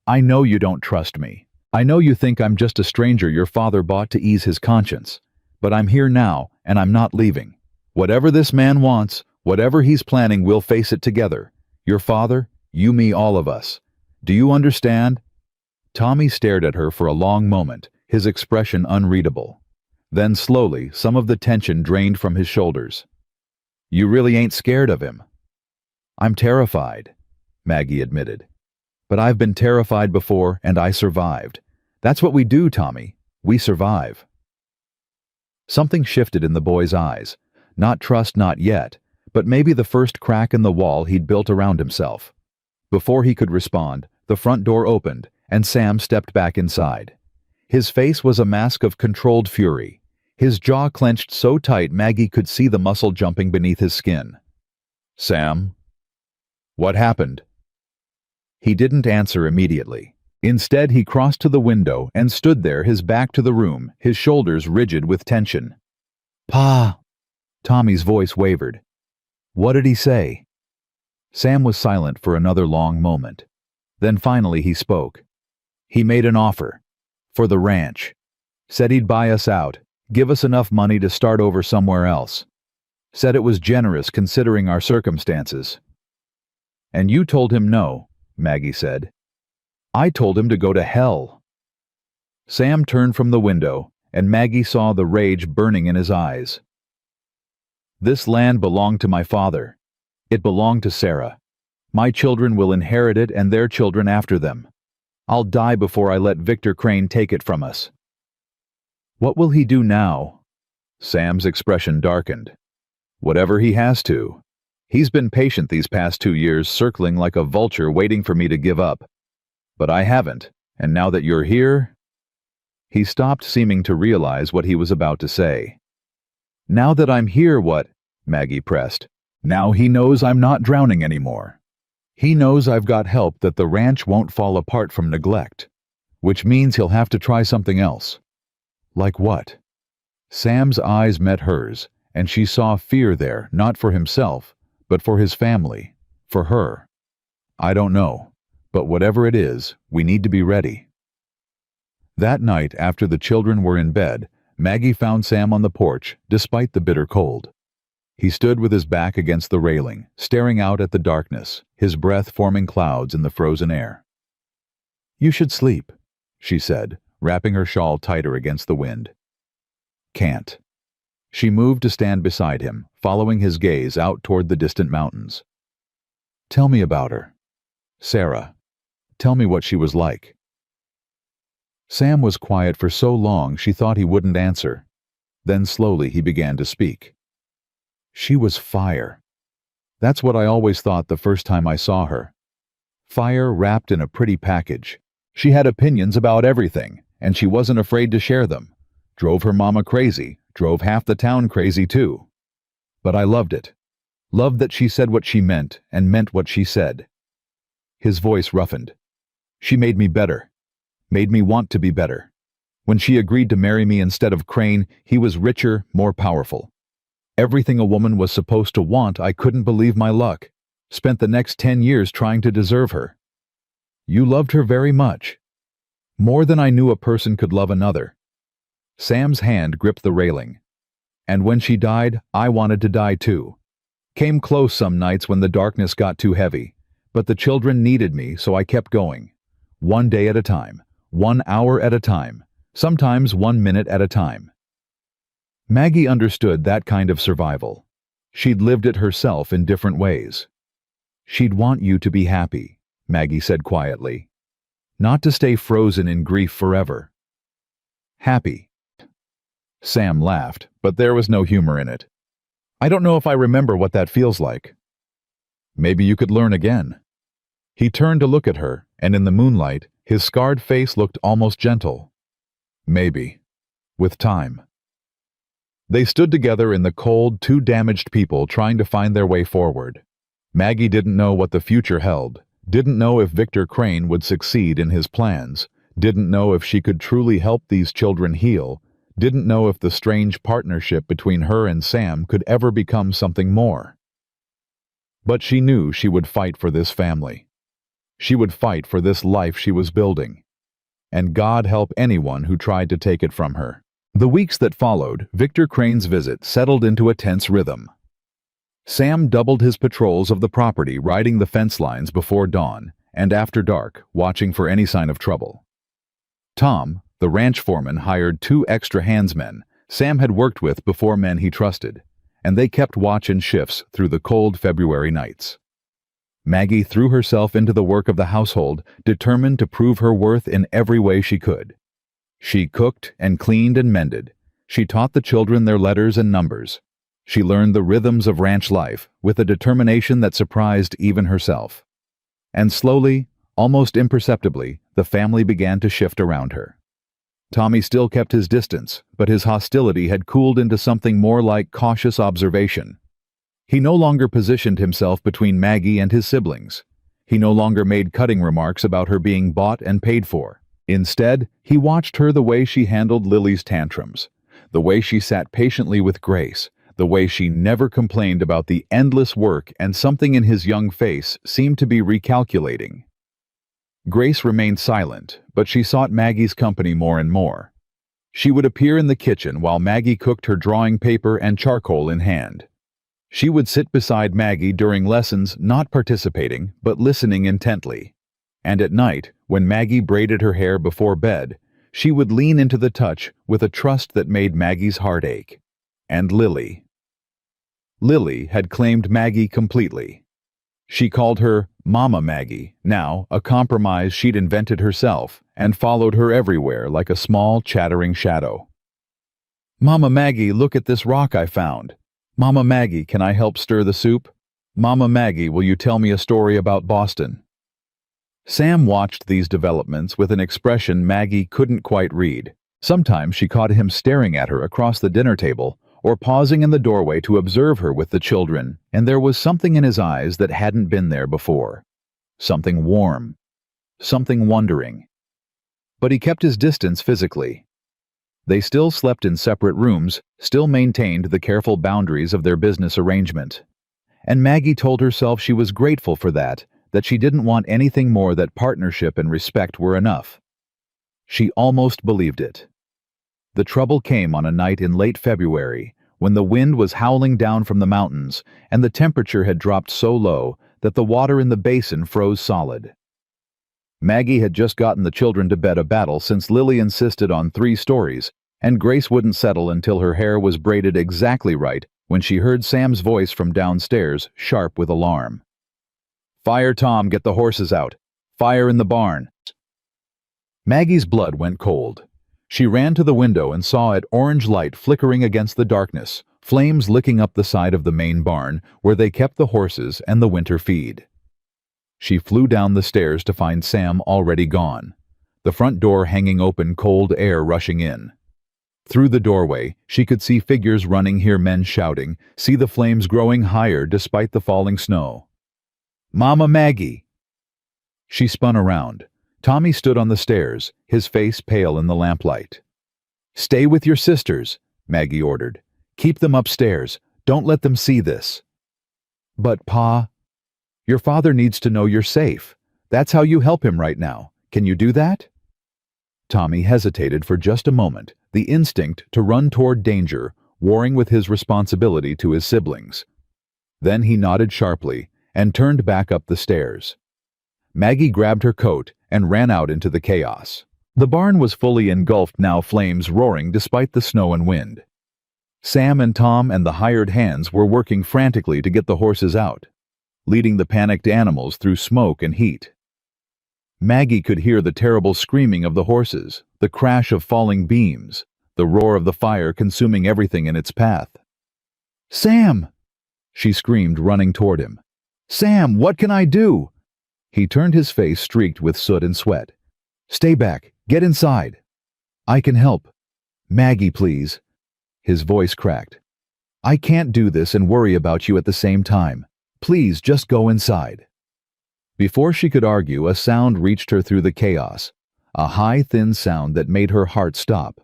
I know you don't trust me. I know you think I'm just a stranger your father bought to ease his conscience. But I'm here now, and I'm not leaving. Whatever this man wants, whatever he's planning, we'll face it together. Your father, you, me, all of us. Do you understand? Tommy stared at her for a long moment, his expression unreadable. Then slowly, some of the tension drained from his shoulders. You really ain't scared of him? I'm terrified, Maggie admitted. But I've been terrified before, and I survived. That's what we do, Tommy. We survive. Something shifted in the boy's eyes. Not trust, not yet, but maybe the first crack in the wall he'd built around himself. Before he could respond, the front door opened, and Sam stepped back inside. His face was a mask of controlled fury. His jaw clenched so tight Maggie could see the muscle jumping beneath his skin. Sam? What happened? He didn't answer immediately. Instead, he crossed to the window and stood there, his back to the room, his shoulders rigid with tension. Pa! Tommy's voice wavered. What did he say? Sam was silent for another long moment. Then finally he spoke. He made an offer. For the ranch. Said he'd buy us out, give us enough money to start over somewhere else. Said it was generous considering our circumstances. And you told him no, Maggie said. I told him to go to hell. Sam turned from the window, and Maggie saw the rage burning in his eyes. This land belonged to my father. It belonged to Sarah. My children will inherit it and their children after them. I'll die before I let Victor Crane take it from us. What will he do now? Sam's expression darkened. Whatever he has to. He's been patient these past 2 years, circling like a vulture waiting for me to give up. But I haven't, and now that you're here... He stopped, seeming to realize what he was about to say. Now that I'm here, what? Maggie pressed. Now he knows I'm not drowning anymore. He knows I've got help, that the ranch won't fall apart from neglect. Which means he'll have to try something else. Like what? Sam's eyes met hers, and she saw fear there, not for himself, but for his family, for her. I don't know, but whatever it is, we need to be ready. That night, after the children were in bed, Maggie found Sam on the porch, despite the bitter cold. He stood with his back against the railing, staring out at the darkness, his breath forming clouds in the frozen air. You should sleep, she said, wrapping her shawl tighter against the wind. Can't. She moved to stand beside him, following his gaze out toward the distant mountains. Tell me about her. Sarah. Tell me what she was like. Sam was quiet for so long she thought he wouldn't answer. Then slowly he began to speak. She was fire. That's what I always thought the first time I saw her. Fire wrapped in a pretty package. She had opinions about everything, and she wasn't afraid to share them. Drove her mama crazy, drove half the town crazy too. But I loved it. Loved that she said what she meant, and meant what she said. His voice roughened. She made me better. Made me want to be better. When she agreed to marry me instead of Crane, he was richer, more powerful. Everything a woman was supposed to want, I couldn't believe my luck. Spent the next 10 years trying to deserve her. You loved her very much. More than I knew a person could love another. Sam's hand gripped the railing. And when she died, I wanted to die too. Came close some nights when the darkness got too heavy. But the children needed me, so I kept going. 1 day at a time. 1 hour at a time, sometimes 1 minute at a time. Maggie understood that kind of survival. She'd lived it herself in different ways. She'd want you to be happy, Maggie said quietly. Not to stay frozen in grief forever. Happy. Sam laughed, but there was no humor in it. I don't know if I remember what that feels like. Maybe you could learn again. He turned to look at her, and in the moonlight, his scarred face looked almost gentle. Maybe. With time. They stood together in the cold, 2 damaged people trying to find their way forward. Maggie didn't know what the future held, Didn't know if Victor Crane would succeed in his plans, didn't know if she could truly help these children heal, didn't know if the strange partnership between her and Sam could ever become something more. But she knew she would fight for this family. She would fight for this life she was building. And God help anyone who tried to take it from her. The weeks that followed, Victor Crane's visit settled into a tense rhythm. Sam doubled his patrols of the property, riding the fence lines before dawn and after dark, watching for any sign of trouble. Tom, the ranch foreman, hired 2 extra handsmen Sam had worked with before, men he trusted, and they kept watch in shifts through the cold February nights. Maggie threw herself into the work of the household, determined to prove her worth in every way she could. She cooked and cleaned and mended. She taught the children their letters and numbers. She learned the rhythms of ranch life with a determination that surprised even herself. And slowly, almost imperceptibly, the family began to shift around her. Tommy still kept his distance, but his hostility had cooled into something more like cautious observation. He no longer positioned himself between Maggie and his siblings. He no longer made cutting remarks about her being bought and paid for. Instead, he watched her, the way she handled Lily's tantrums, the way she sat patiently with Grace, the way she never complained about the endless work, and something in his young face seemed to be recalculating. Grace remained silent, but she sought Maggie's company more and more. She would appear in the kitchen while Maggie cooked, her drawing paper and charcoal in hand. She would sit beside Maggie during lessons, not participating, but listening intently. And at night, when Maggie braided her hair before bed, she would lean into the touch with a trust that made Maggie's heart ache. And Lily. Lily had claimed Maggie completely. She called her Mama Maggie, now a compromise she'd invented herself, and followed her everywhere like a small, chattering shadow. "Mama Maggie, look at this rock I found. Mama Maggie, can I help stir the soup? Mama Maggie, will you tell me a story about Boston?" Sam watched these developments with an expression Maggie couldn't quite read. Sometimes she caught him staring at her across the dinner table, or pausing in the doorway to observe her with the children, and there was something in his eyes that hadn't been there before. Something warm. Something wondering. But he kept his distance physically. They still slept in separate rooms, still maintained the careful boundaries of their business arrangement. And Maggie told herself she was grateful for that she didn't want anything more, that partnership and respect were enough. She almost believed it. The trouble came on a night in late February, when the wind was howling down from the mountains, and the temperature had dropped so low that the water in the basin froze solid. Maggie had just gotten the children to bed, a battle since Lily insisted on 3 stories, and Grace wouldn't settle until her hair was braided exactly right when she heard Sam's voice from downstairs, sharp with alarm. "Fire, Tom, get the horses out. Fire in the barn." Maggie's blood went cold. She ran to the window and saw it, orange light flickering against the darkness, flames licking up the side of the main barn where they kept the horses and the winter feed. She flew down the stairs to find Sam already gone, the front door hanging open, cold air rushing in. Through the doorway, she could see figures running, hear men shouting, see the flames growing higher despite the falling snow. "Mama Maggie!" She spun around. Tommy stood on the stairs, his face pale in the lamplight. "Stay with your sisters," Maggie ordered. "Keep them upstairs. Don't let them see this." "But, Pa, your father needs to know you're safe. That's how you help him right now. Can you do that?" Tommy hesitated for just a moment, the instinct to run toward danger warring with his responsibility to his siblings. Then he nodded sharply and turned back up the stairs. Maggie grabbed her coat and ran out into the chaos. The barn was fully engulfed now, flames roaring despite the snow and wind. Sam and Tom and the hired hands were working frantically to get the horses out, leading the panicked animals through smoke and heat. Maggie could hear the terrible screaming of the horses, the crash of falling beams, the roar of the fire consuming everything in its path. "Sam!" she screamed, running toward him. "Sam, what can I do?" He turned, his face streaked with soot and sweat. "Stay back. Get inside." "I can help." "Maggie, please." His voice cracked. "I can't do this and worry about you at the same time. Please, just go inside." Before she could argue, a sound reached her through the chaos, a high, thin sound that made her heart stop.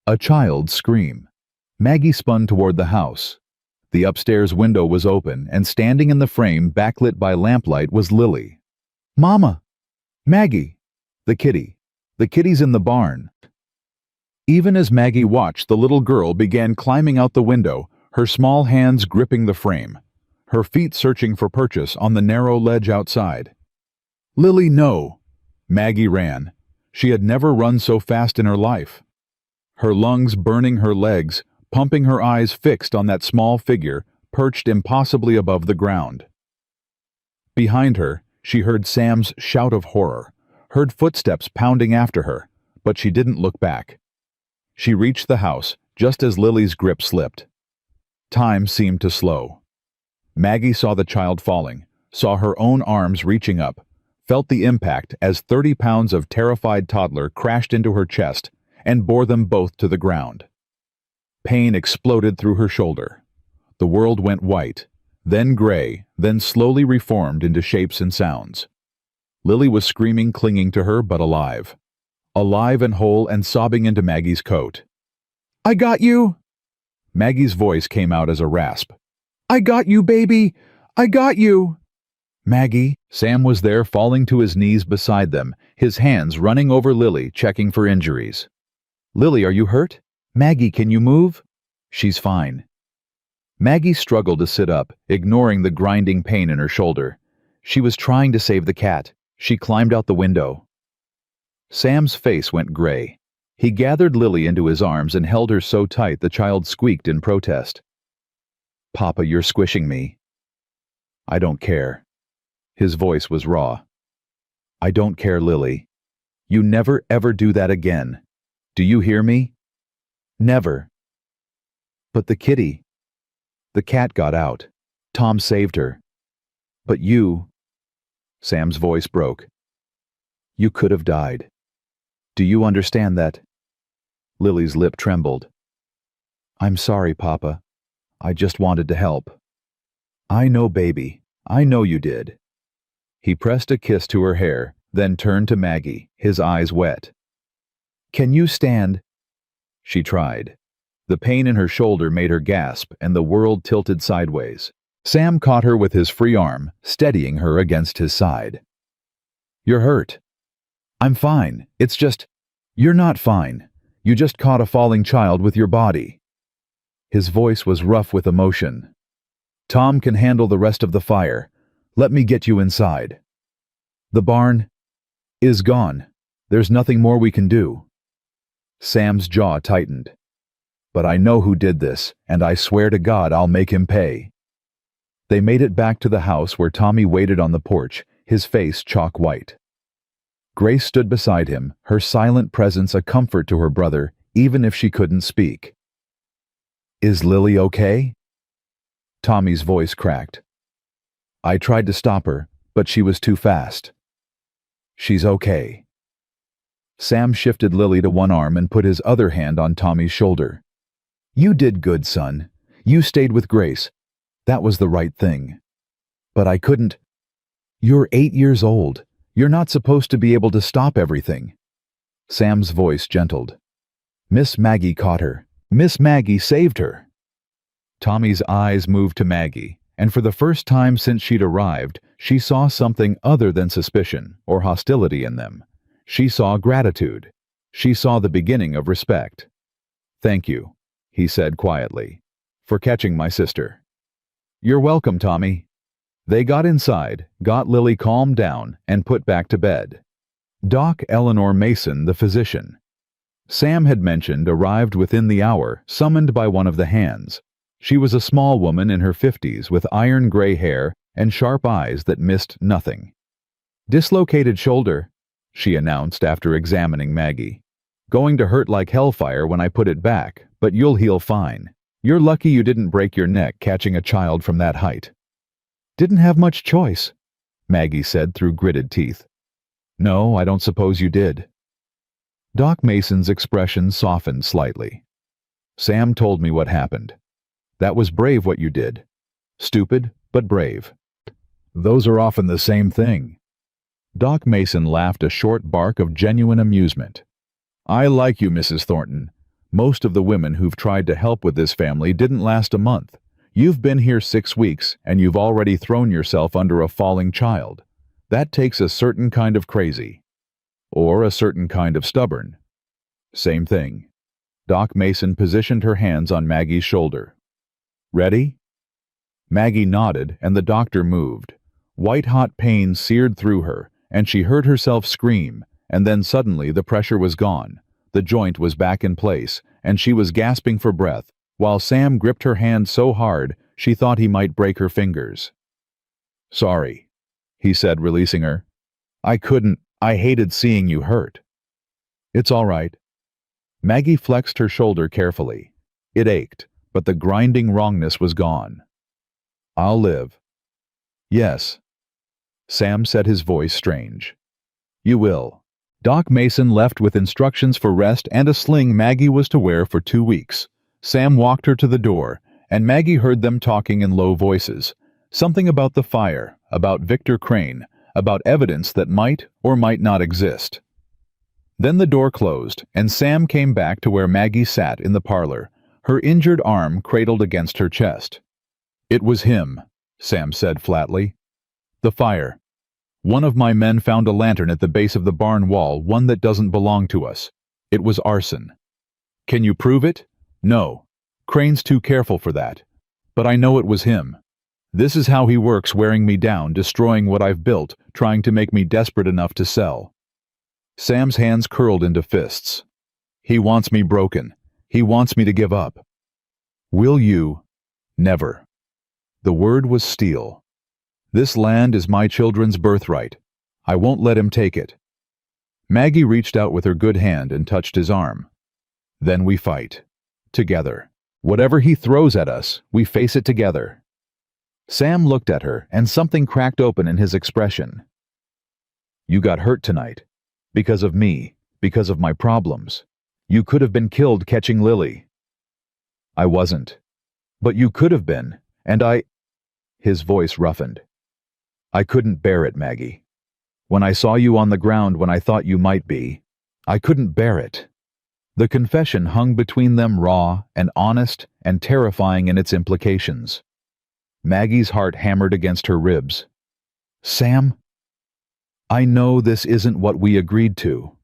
A child's scream. Maggie spun toward the house. The upstairs window was open, and standing in the frame, backlit by lamplight, was Lily. "Mama! Maggie!" The kitty. "The kitty's in the barn." Even as Maggie watched, the little girl began climbing out the window, her small hands gripping the frame, her feet searching for purchase on the narrow ledge outside. "Lily, no!" Maggie ran. She had never run so fast in her life. Her lungs burning her legs, pumping, her eyes fixed on that small figure perched impossibly above the ground. Behind her, she heard Sam's shout of horror, heard footsteps pounding after her, but she didn't look back. She reached the house just as Lily's grip slipped. Time seemed to slow. Maggie saw the child falling, saw her own arms reaching up, felt the impact as 30 pounds of terrified toddler crashed into her chest and bore them both to the ground. Pain exploded through her shoulder. The world went white, then gray, then slowly reformed into shapes and sounds. Lily was screaming, clinging to her, but alive. Alive and whole, and sobbing into Maggie's coat. "I got you!" Maggie's voice came out as a rasp. "I got you, baby! I got you!" "Maggie," Sam was there, falling to his knees beside them, his hands running over Lily, checking for injuries. "Lily, are you hurt? Maggie, can you move?" "She's fine." Maggie struggled to sit up, ignoring the grinding pain in her shoulder. She was trying to save the cat. She climbed out the window. Sam's face went gray. He gathered Lily into his arms and held her so tight the child squeaked in protest. "Papa, you're squishing me." "I don't care." His voice was raw. "I don't care, Lily. You never ever do that again. Do you hear me? Never." "But the kitty." "The cat got out. Tom saved her." "But you..." Sam's voice broke. "You could have died. Do you understand that?" Lily's lip trembled. "I'm sorry, Papa. I just wanted to help." "I know, baby. I know you did." He pressed a kiss to her hair, then turned to Maggie, his eyes wet. "Can you stand?" She tried. The pain in her shoulder made her gasp, and the world tilted sideways. Sam caught her with his free arm, steadying her against his side. "You're hurt." "I'm fine. It's just..." "You're not fine. You just caught a falling child with your body." His voice was rough with emotion. "Tom can handle the rest of the fire. Let me get you inside." "The barn is gone. There's nothing more we can do." Sam's jaw tightened. "But I know who did this, and I swear to God I'll make him pay." They made it back to the house where Tommy waited on the porch, his face chalk white. Grace stood beside him, her silent presence a comfort to her brother, even if she couldn't speak. "Is Lily okay?" Tommy's voice cracked. "I tried to stop her, but she was too fast." "She's okay." Sam shifted Lily to one arm and put his other hand on Tommy's shoulder. "You did good, son. You stayed with Grace. That was the right thing. But I couldn't. You're 8 years old. You're not supposed to be able to stop everything." Sam's voice gentled. "Miss Maggie caught her. Miss Maggie saved her." Tommy's eyes moved to Maggie, and for the first time since she'd arrived, she saw something other than suspicion or hostility in them. She saw gratitude. She saw the beginning of respect. "Thank you," he said quietly, "for catching my sister." "You're welcome, Tommy." They got inside, got Lily calmed down, and put back to bed. Doc Eleanor Mason, the physician, Sam had mentioned, arrived within the hour, summoned by one of the hands. She was a small woman in her 50s with iron gray hair and sharp eyes that missed nothing. "Dislocated shoulder," she announced after examining Maggie. "Going to hurt like hellfire when I put it back, but you'll heal fine. You're lucky you didn't break your neck catching a child from that height." "Didn't have much choice," Maggie said through gritted teeth. "No, I don't suppose you did." Doc Mason's expression softened slightly. "Sam told me what happened. That was brave what you did. Stupid, but brave. Those are often the same thing. Doc Mason laughed a short bark of genuine amusement. I like you, Mrs. Thornton. Most of the women who've tried to help with this family didn't last a month. You've been here 6 weeks, and you've already thrown yourself under a falling child. That takes a certain kind of crazy. Or a certain kind of stubborn. Same thing. Doc Mason positioned her hands on Maggie's shoulder. Ready? Maggie nodded, and the doctor moved. White-hot pain seared through her, and she heard herself scream, and then suddenly the pressure was gone. The joint was back in place, and she was gasping for breath, while Sam gripped her hand so hard she thought he might break her fingers. Sorry, he said, releasing her. I hated seeing you hurt. It's all right. Maggie flexed her shoulder carefully. It ached, but the grinding wrongness was gone. I'll live. Yes. Sam said, his voice strange. You will. Doc Mason left with instructions for rest and a sling Maggie was to wear for 2 weeks. Sam walked her to the door, and Maggie heard them talking in low voices. Something about the fire, about Victor Crane, about evidence that might or might not exist. Then the door closed, and Sam came back to where Maggie sat in the parlor, her injured arm cradled against her chest. It was him, Sam said flatly. The fire. One of my men found a lantern at the base of the barn wall, one that doesn't belong to us. It was arson. Can you prove it? No. Crane's too careful for that. But I know it was him. This is how he works, wearing me down, destroying what I've built, trying to make me desperate enough to sell. Sam's hands curled into fists. He wants me broken. He wants me to give up. Will you? Never. The word was steel. This land is my children's birthright. I won't let him take it. Maggie reached out with her good hand and touched his arm. Then we fight. Together. Whatever he throws at us, we face it together. Sam looked at her, and something cracked open in his expression. You got hurt tonight. Because of me. Because of my problems. You could have been killed catching Lily. I wasn't. But you could have been, and I... His voice roughened. I couldn't bear it, Maggie. When I saw you on the ground when I thought you might be, I couldn't bear it. The confession hung between them, raw and honest and terrifying in its implications. Maggie's heart hammered against her ribs. Sam? I know this isn't what we agreed to.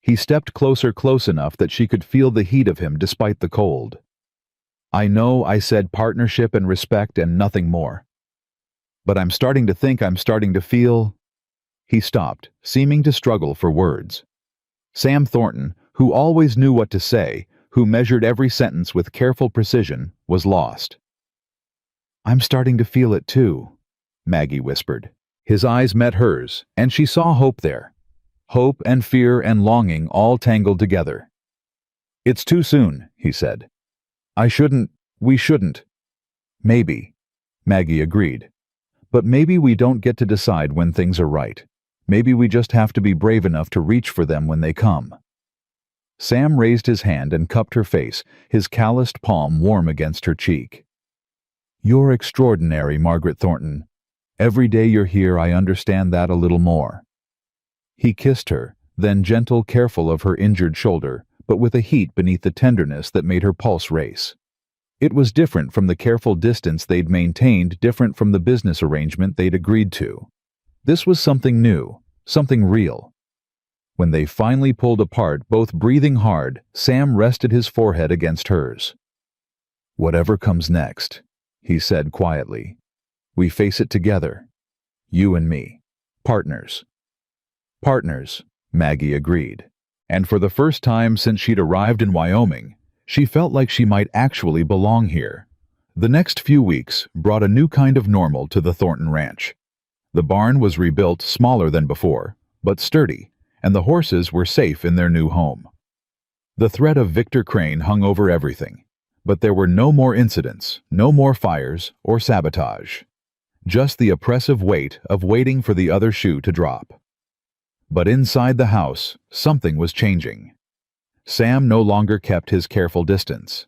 He stepped closer, close enough that she could feel the heat of him despite the cold. I know I said partnership and respect and nothing more. But I'm starting to feel... He stopped, seeming to struggle for words. Sam Thornton, who always knew what to say, who measured every sentence with careful precision, was lost. I'm starting to feel it too, Maggie whispered. His eyes met hers, and she saw hope there. Hope and fear and longing all tangled together. It's too soon, he said. We shouldn't. Maybe, Maggie agreed. But maybe we don't get to decide when things are right. Maybe we just have to be brave enough to reach for them when they come. Sam raised his hand and cupped her face, his calloused palm warm against her cheek. You're extraordinary, Margaret Thornton. Every day you're here I understand that a little more. He kissed her, then gentle, careful of her injured shoulder, but with a heat beneath the tenderness that made her pulse race. It was different from the careful distance they'd maintained, different from the business arrangement they'd agreed to. This was something new, something real. When they finally pulled apart, both breathing hard, Sam rested his forehead against hers. Whatever comes next, he said quietly. We face it together. You and me. Partners. Partners, Maggie agreed. And for the first time since she'd arrived in Wyoming, she felt like she might actually belong here. The next few weeks brought a new kind of normal to the Thornton ranch. The barn was rebuilt, smaller than before, but sturdy, and the horses were safe in their new home. The threat of Victor Crane hung over everything, but there were no more incidents, no more fires or sabotage. Just the oppressive weight of waiting for the other shoe to drop. But inside the house, something was changing. Sam no longer kept his careful distance.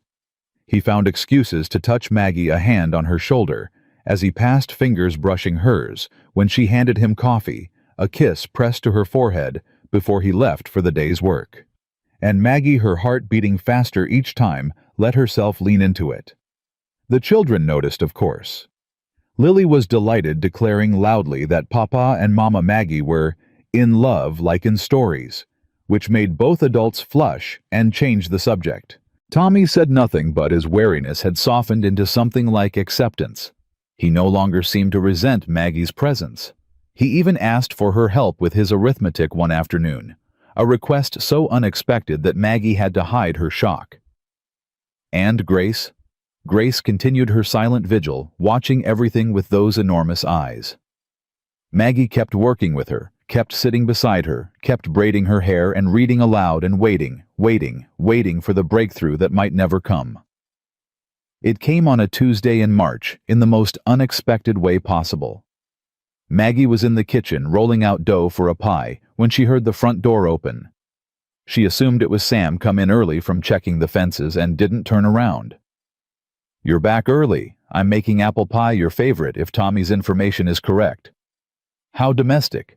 He found excuses to touch Maggie, a hand on her shoulder, as he passed, fingers brushing hers, when she handed him coffee, a kiss pressed to her forehead before he left for the day's work. And Maggie, her heart beating faster each time, let herself lean into it. The children noticed, of course. Lily was delighted, declaring loudly that Papa and Mama Maggie were in love like in stories, which made both adults flush and change the subject. Tommy said nothing, but his wariness had softened into something like acceptance. He no longer seemed to resent Maggie's presence. He even asked for her help with his arithmetic one afternoon, a request so unexpected that Maggie had to hide her shock. And Grace? Grace continued her silent vigil, watching everything with those enormous eyes. Maggie kept working with her, kept sitting beside her, kept braiding her hair and reading aloud and waiting for the breakthrough that might never come. It came on a Tuesday in March, in the most unexpected way possible. Maggie was in the kitchen rolling out dough for a pie when she heard the front door open. She assumed it was Sam come in early from checking the fences and didn't turn around. "You're back early. I'm making apple pie your favorite if Tommy's information is correct." How domestic.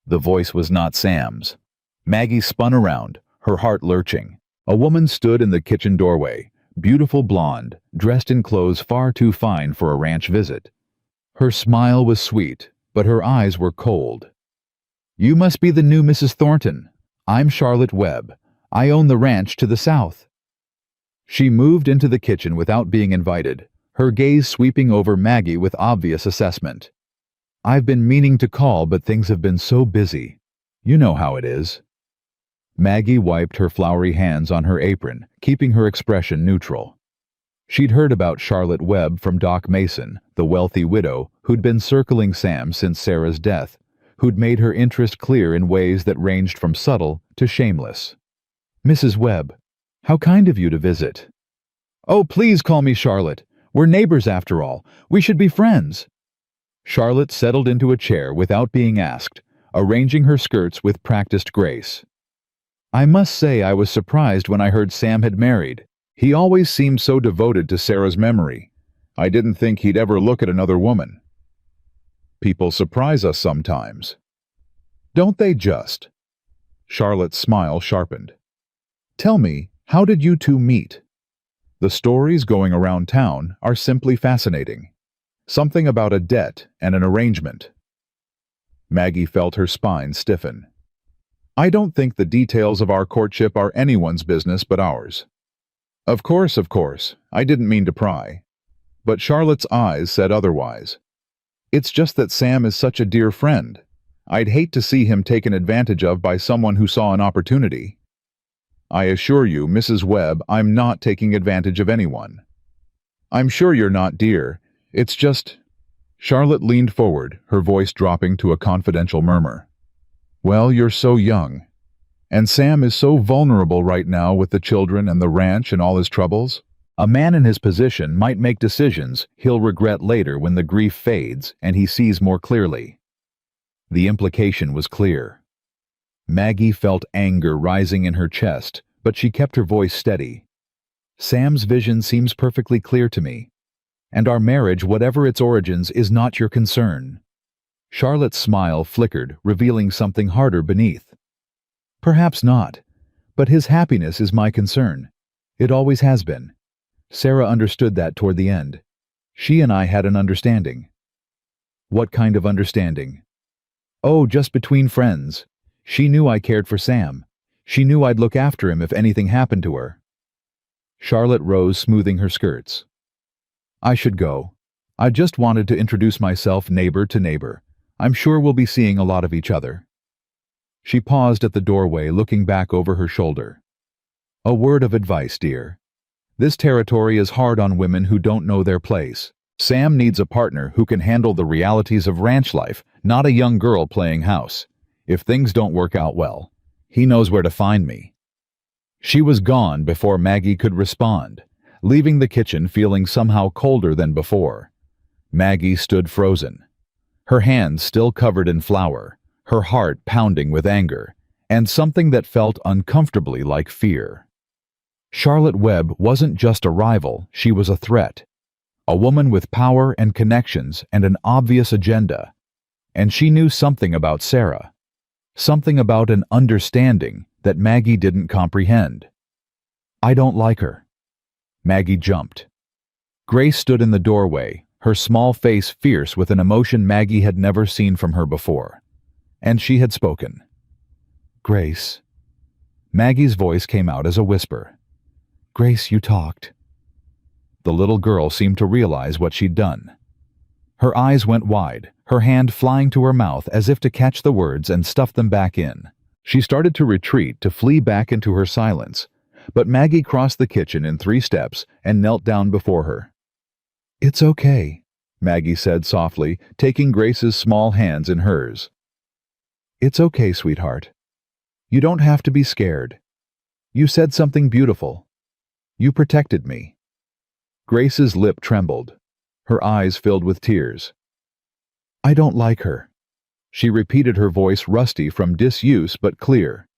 The voice was not Sam's. Maggie spun around, her heart lurching. A woman stood in the kitchen doorway, beautiful blonde, dressed in clothes far too fine for a ranch visit. Her smile was sweet, but her eyes were cold. "You must be the new Mrs. Thornton. I'm Charlotte Webb. I own the ranch to the south." She moved into the kitchen without being invited, her gaze sweeping over Maggie with obvious assessment. "I've been meaning to call, but things have been so busy. You know how it is." Maggie wiped her floury hands on her apron, keeping her expression neutral. She'd heard about Charlotte Webb from Doc Mason, the wealthy widow who'd been circling Sam since Sarah's death, who'd made her interest clear in ways that ranged from subtle to shameless. "Mrs. Webb, how kind of you to visit." "Oh, please call me Charlotte. We're neighbors after all. We should be friends." Charlotte settled into a chair without being asked, arranging her skirts with practiced grace. "I must say I was surprised when I heard Sam had married. He always seemed so devoted to Sarah's memory. I didn't think he'd ever look at another woman." "People surprise us sometimes." "Don't they just?" Charlotte's smile sharpened. "Tell me, how did you two meet?" "The stories going around town are simply fascinating. Something about a debt and an arrangement." Maggie felt her spine stiffen. "I don't think the details of our courtship are anyone's business but ours." Of course, I didn't mean to pry." But Charlotte's eyes said otherwise. "It's just that Sam is such a dear friend. I'd hate to see him taken advantage of by someone who saw an opportunity." "I assure you, Mrs. Webb, I'm not taking advantage of anyone." "I'm sure you're not, dear. It's just—" Charlotte leaned forward, her voice dropping to a confidential murmur. "Well, you're so young. And Sam is so vulnerable right now with the children and the ranch and all his troubles. A man in his position might make decisions he'll regret later when the grief fades and he sees more clearly." The implication was clear. Maggie felt anger rising in her chest, but she kept her voice steady. "Sam's vision seems perfectly clear to me. And our marriage, whatever its origins, is not your concern." Charlotte's smile flickered, revealing something harder beneath. "Perhaps not, but his happiness is my concern. It always has been. Sarah understood that toward the end. She and I had an understanding." "What kind of understanding?" "Oh, just between friends. She knew I cared for Sam. She knew I'd look after him if anything happened to her." Charlotte rose, smoothing her skirts. "I should go. I just wanted to introduce myself neighbor to neighbor. I'm sure we'll be seeing a lot of each other." She paused at the doorway, looking back over her shoulder. "A word of advice, dear. This territory is hard on women who don't know their place. Sam needs a partner who can handle the realities of ranch life, not a young girl playing house. If things don't work out well, he knows where to find me." She was gone before Maggie could respond, leaving the kitchen feeling somehow colder than before. Maggie stood frozen, her hands still covered in flour, her heart pounding with anger, and something that felt uncomfortably like fear. Charlotte Webb wasn't just a rival, she was a threat. A woman with power and connections and an obvious agenda. And she knew something about Sarah. Something about an understanding that Maggie didn't comprehend. "I don't like her." Maggie jumped. Grace stood in the doorway, her small face fierce with an emotion Maggie had never seen from her before. And she had spoken. "Grace." Maggie's voice came out as a whisper. "Grace, you talked." The little girl seemed to realize what she'd done. Her eyes went wide, her hand flying to her mouth as if to catch the words and stuff them back in. She started to retreat, to flee back into her silence, but Maggie crossed the kitchen in 3 steps and knelt down before her. "It's okay," Maggie said softly, taking Grace's small hands in hers. "It's okay, sweetheart. You don't have to be scared. You said something beautiful. You protected me." Grace's lip trembled. Her eyes filled with tears. "I don't like her." She repeated, her voice rusty from disuse but clear.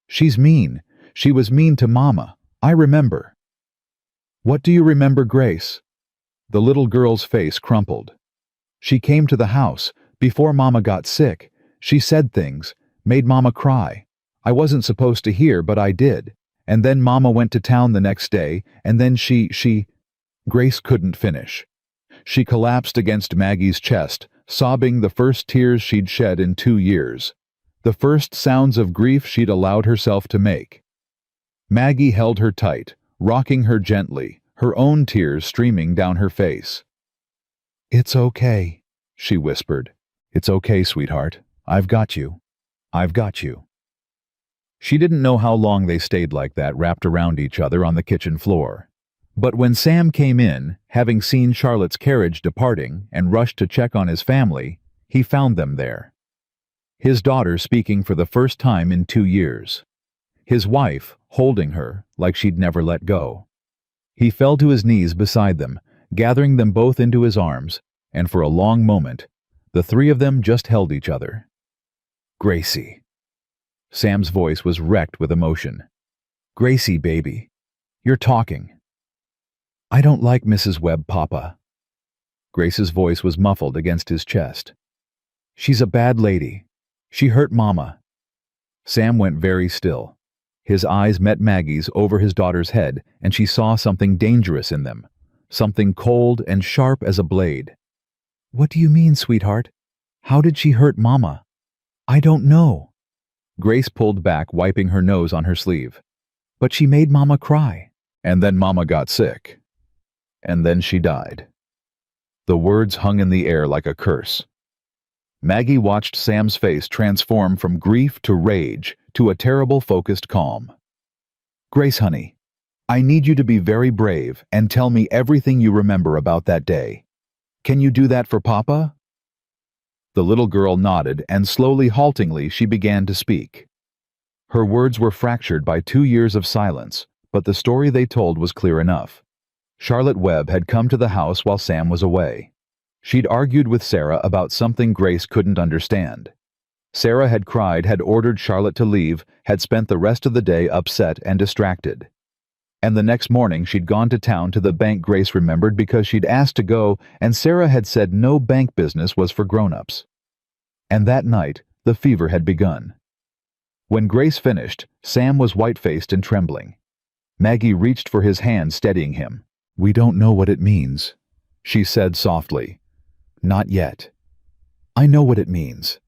"She's mean. She was mean to Mama. I remember." "What do you remember, Grace?" The little girl's face crumpled. "She came to the house. Before Mama got sick. She said things. Made Mama cry. I wasn't supposed to hear, but I did. And then Mama went to town the next day, and then she... Grace couldn't finish. She collapsed against Maggie's chest, sobbing the first tears she'd shed in 2 years. The first sounds of grief she'd allowed herself to make. Maggie held her tight, rocking her gently, her own tears streaming down her face. "It's okay," she whispered. "It's okay, sweetheart. I've got you. I've got you." She didn't know how long they stayed like that, wrapped around each other on the kitchen floor. But when Sam came in, having seen Charlotte's carriage departing, and rushed to check on his family, he found them there. His daughter speaking for the first time in 2 years. His wife holding her like she'd never let go. He fell to his knees beside them, gathering them both into his arms, and for a long moment, the 3 of them just held each other. "Gracie." Sam's voice was wrecked with emotion. "Gracie, baby. You're talking." "I don't like Mrs. Webb, Papa." Grace's voice was muffled against his chest. "She's a bad lady. She hurt Mama." Sam went very still. His eyes met Maggie's over his daughter's head, and she saw something dangerous in them, something cold and sharp as a blade. "What do you mean, sweetheart? How did she hurt Mama?" "I don't know." Grace pulled back, wiping her nose on her sleeve. "But she made Mama cry." "And then Mama got sick. And then she died." The words hung in the air like a curse. Maggie watched Sam's face transform from grief to rage to a terrible focused calm. "Grace, honey, I need you to be very brave and tell me everything you remember about that day. Can you do that for Papa?" The little girl nodded, and slowly, haltingly, she began to speak. Her words were fractured by 2 years of silence, but the story they told was clear enough. Charlotte Webb had come to the house while Sam was away. She'd argued with Sarah about something Grace couldn't understand. Sarah had cried, had ordered Charlotte to leave, had spent the rest of the day upset and distracted. And the next morning she'd gone to town to the bank Grace remembered because she'd asked to go, and Sarah had said no bank business was for grown-ups. And that night, the fever had begun. When Grace finished, Sam was white-faced and trembling. Maggie reached for his hand, steadying him. "We don't know what it means," she said softly. "Not yet." "I know what it means."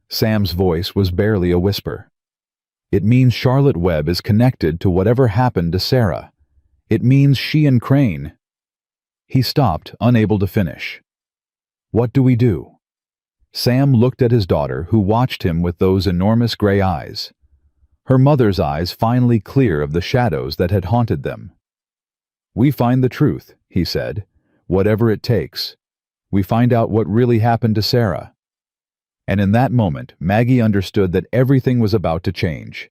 Sam's voice was barely a whisper. "It means Charlotte Webb is connected to whatever happened to Sarah. It means she and Crane—" He stopped, unable to finish. "What do we do?" Sam looked at his daughter, who watched him with those enormous gray eyes. Her mother's eyes finally clear of the shadows that had haunted them. "We find the truth," he said, "whatever it takes. We find out what really happened to Sarah." And in that moment, Maggie understood that everything was about to change.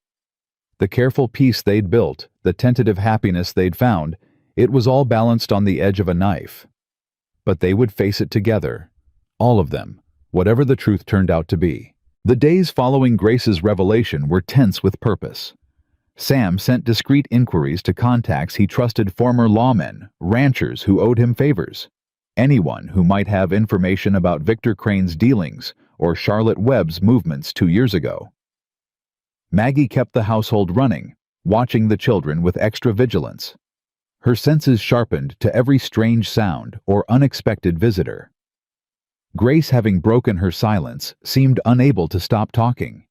The careful peace they'd built, the tentative happiness they'd found, it was all balanced on the edge of a knife. But they would face it together, all of them, whatever the truth turned out to be. The days following Grace's revelation were tense with purpose. Sam sent discreet inquiries to contacts he trusted, former lawmen, ranchers who owed him favors, anyone who might have information about Victor Crane's dealings or Charlotte Webb's movements 2 years ago. Maggie kept the household running, watching the children with extra vigilance. Her senses sharpened to every strange sound or unexpected visitor. Grace, having broken her silence, seemed unable to stop talking.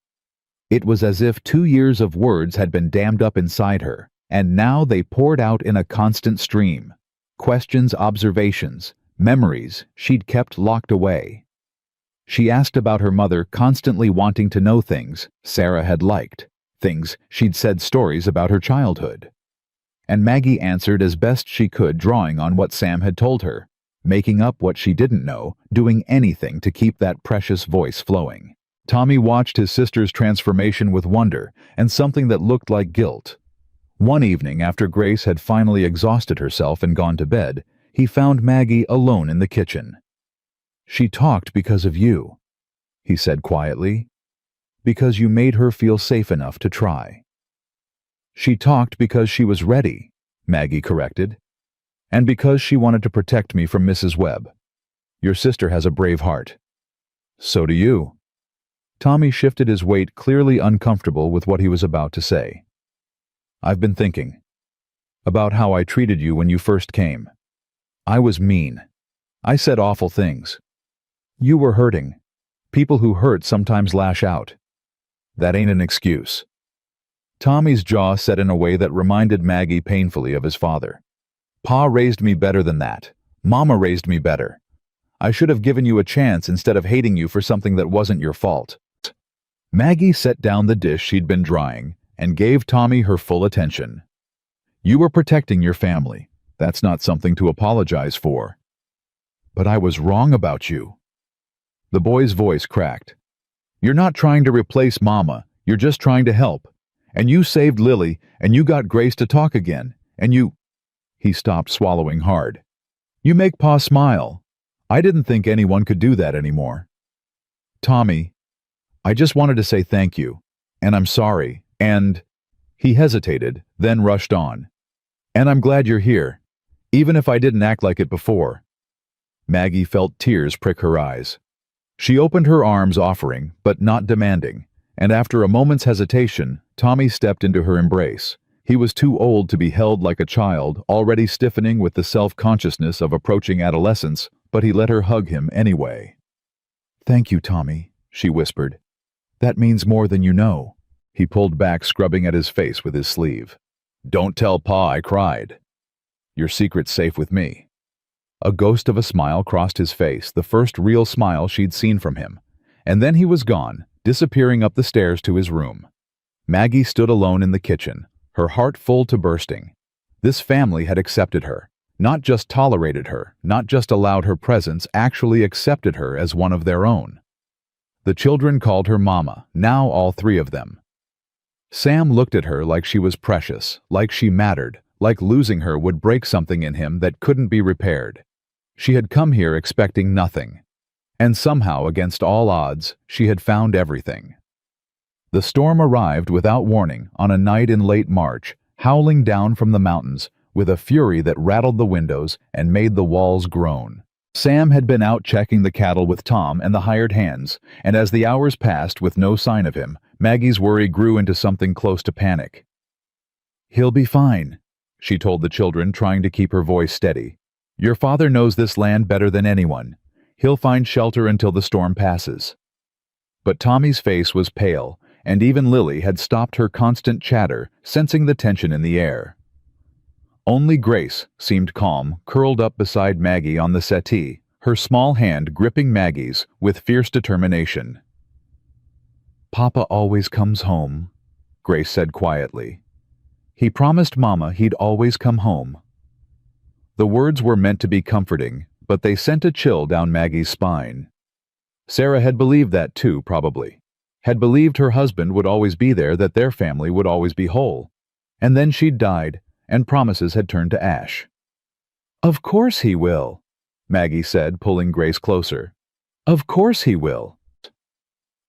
It was as if 2 years of words had been dammed up inside her, and now they poured out in a constant stream. Questions, observations, memories she'd kept locked away. She asked about her mother, constantly wanting to know things Sarah had liked, things she'd said, stories about her childhood. And Maggie answered as best she could, drawing on what Sam had told her, making up what she didn't know, doing anything to keep that precious voice flowing. Tommy watched his sister's transformation with wonder and something that looked like guilt. One evening, after Grace had finally exhausted herself and gone to bed, he found Maggie alone in the kitchen. "She talked because of you," he said quietly. "Because you made her feel safe enough to try." "She talked because she was ready," Maggie corrected. "And because she wanted to protect me from Mrs. Webb. Your sister has a brave heart." "So do you." Tommy shifted his weight, clearly uncomfortable with what he was about to say. "I've been thinking about how I treated you when you first came. I was mean. I said awful things. You were hurting. People who hurt sometimes lash out. That ain't an excuse." Tommy's jaw set in a way that reminded Maggie painfully of his father. "Pa raised me better than that. Mama raised me better. I should have given you a chance instead of hating you for something that wasn't your fault." Maggie set down the dish she'd been drying and gave Tommy her full attention. "You were protecting your family. That's not something to apologize for." "But I was wrong about you." The boy's voice cracked. "You're not trying to replace Mama. You're just trying to help. And you saved Lily, and you got Grace to talk again, and you—" He stopped, swallowing hard. "You make Pa smile. I didn't think anyone could do that anymore. Tommy, I just wanted to say thank you, and I'm sorry, and—" He hesitated, then rushed on. "And I'm glad you're here, even if I didn't act like it before." Maggie felt tears prick her eyes. She opened her arms, offering, but not demanding, and after a moment's hesitation, Tommy stepped into her embrace. He was too old to be held like a child, already stiffening with the self-consciousness of approaching adolescence, but he let her hug him anyway. "Thank you, Tommy," she whispered. "That means more than you know." He pulled back, scrubbing at his face with his sleeve. "Don't tell Pa I cried. Your secret's safe with me." A ghost of a smile crossed his face, the first real smile she'd seen from him, and then he was gone, disappearing up the stairs to his room. Maggie stood alone in the kitchen, her heart full to bursting. This family had accepted her, not just tolerated her, not just allowed her presence, actually accepted her as one of their own. The children called her Mama, now all three of them. Sam looked at her like she was precious, like she mattered, like losing her would break something in him that couldn't be repaired. She had come here expecting nothing, and somehow, against all odds, she had found everything. The storm arrived without warning on a night in late March, howling down from the mountains with a fury that rattled the windows and made the walls groan. Sam had been out checking the cattle with Tom and the hired hands, and as the hours passed with no sign of him, Maggie's worry grew into something close to panic. "He'll be fine," she told the children, trying to keep her voice steady. "Your father knows this land better than anyone. He'll find shelter until the storm passes." But Tommy's face was pale, and even Lily had stopped her constant chatter, sensing the tension in the air. Only Grace seemed calm, curled up beside Maggie on the settee, her small hand gripping Maggie's with fierce determination. "Papa always comes home," Grace said quietly. "He promised Mama he'd always come home." The words were meant to be comforting, but they sent a chill down Maggie's spine. Sarah had believed that too, probably. Had believed her husband would always be there, that their family would always be whole. And then she'd died, and promises had turned to ash. "Of course he will," Maggie said, pulling Grace closer. "Of course he will."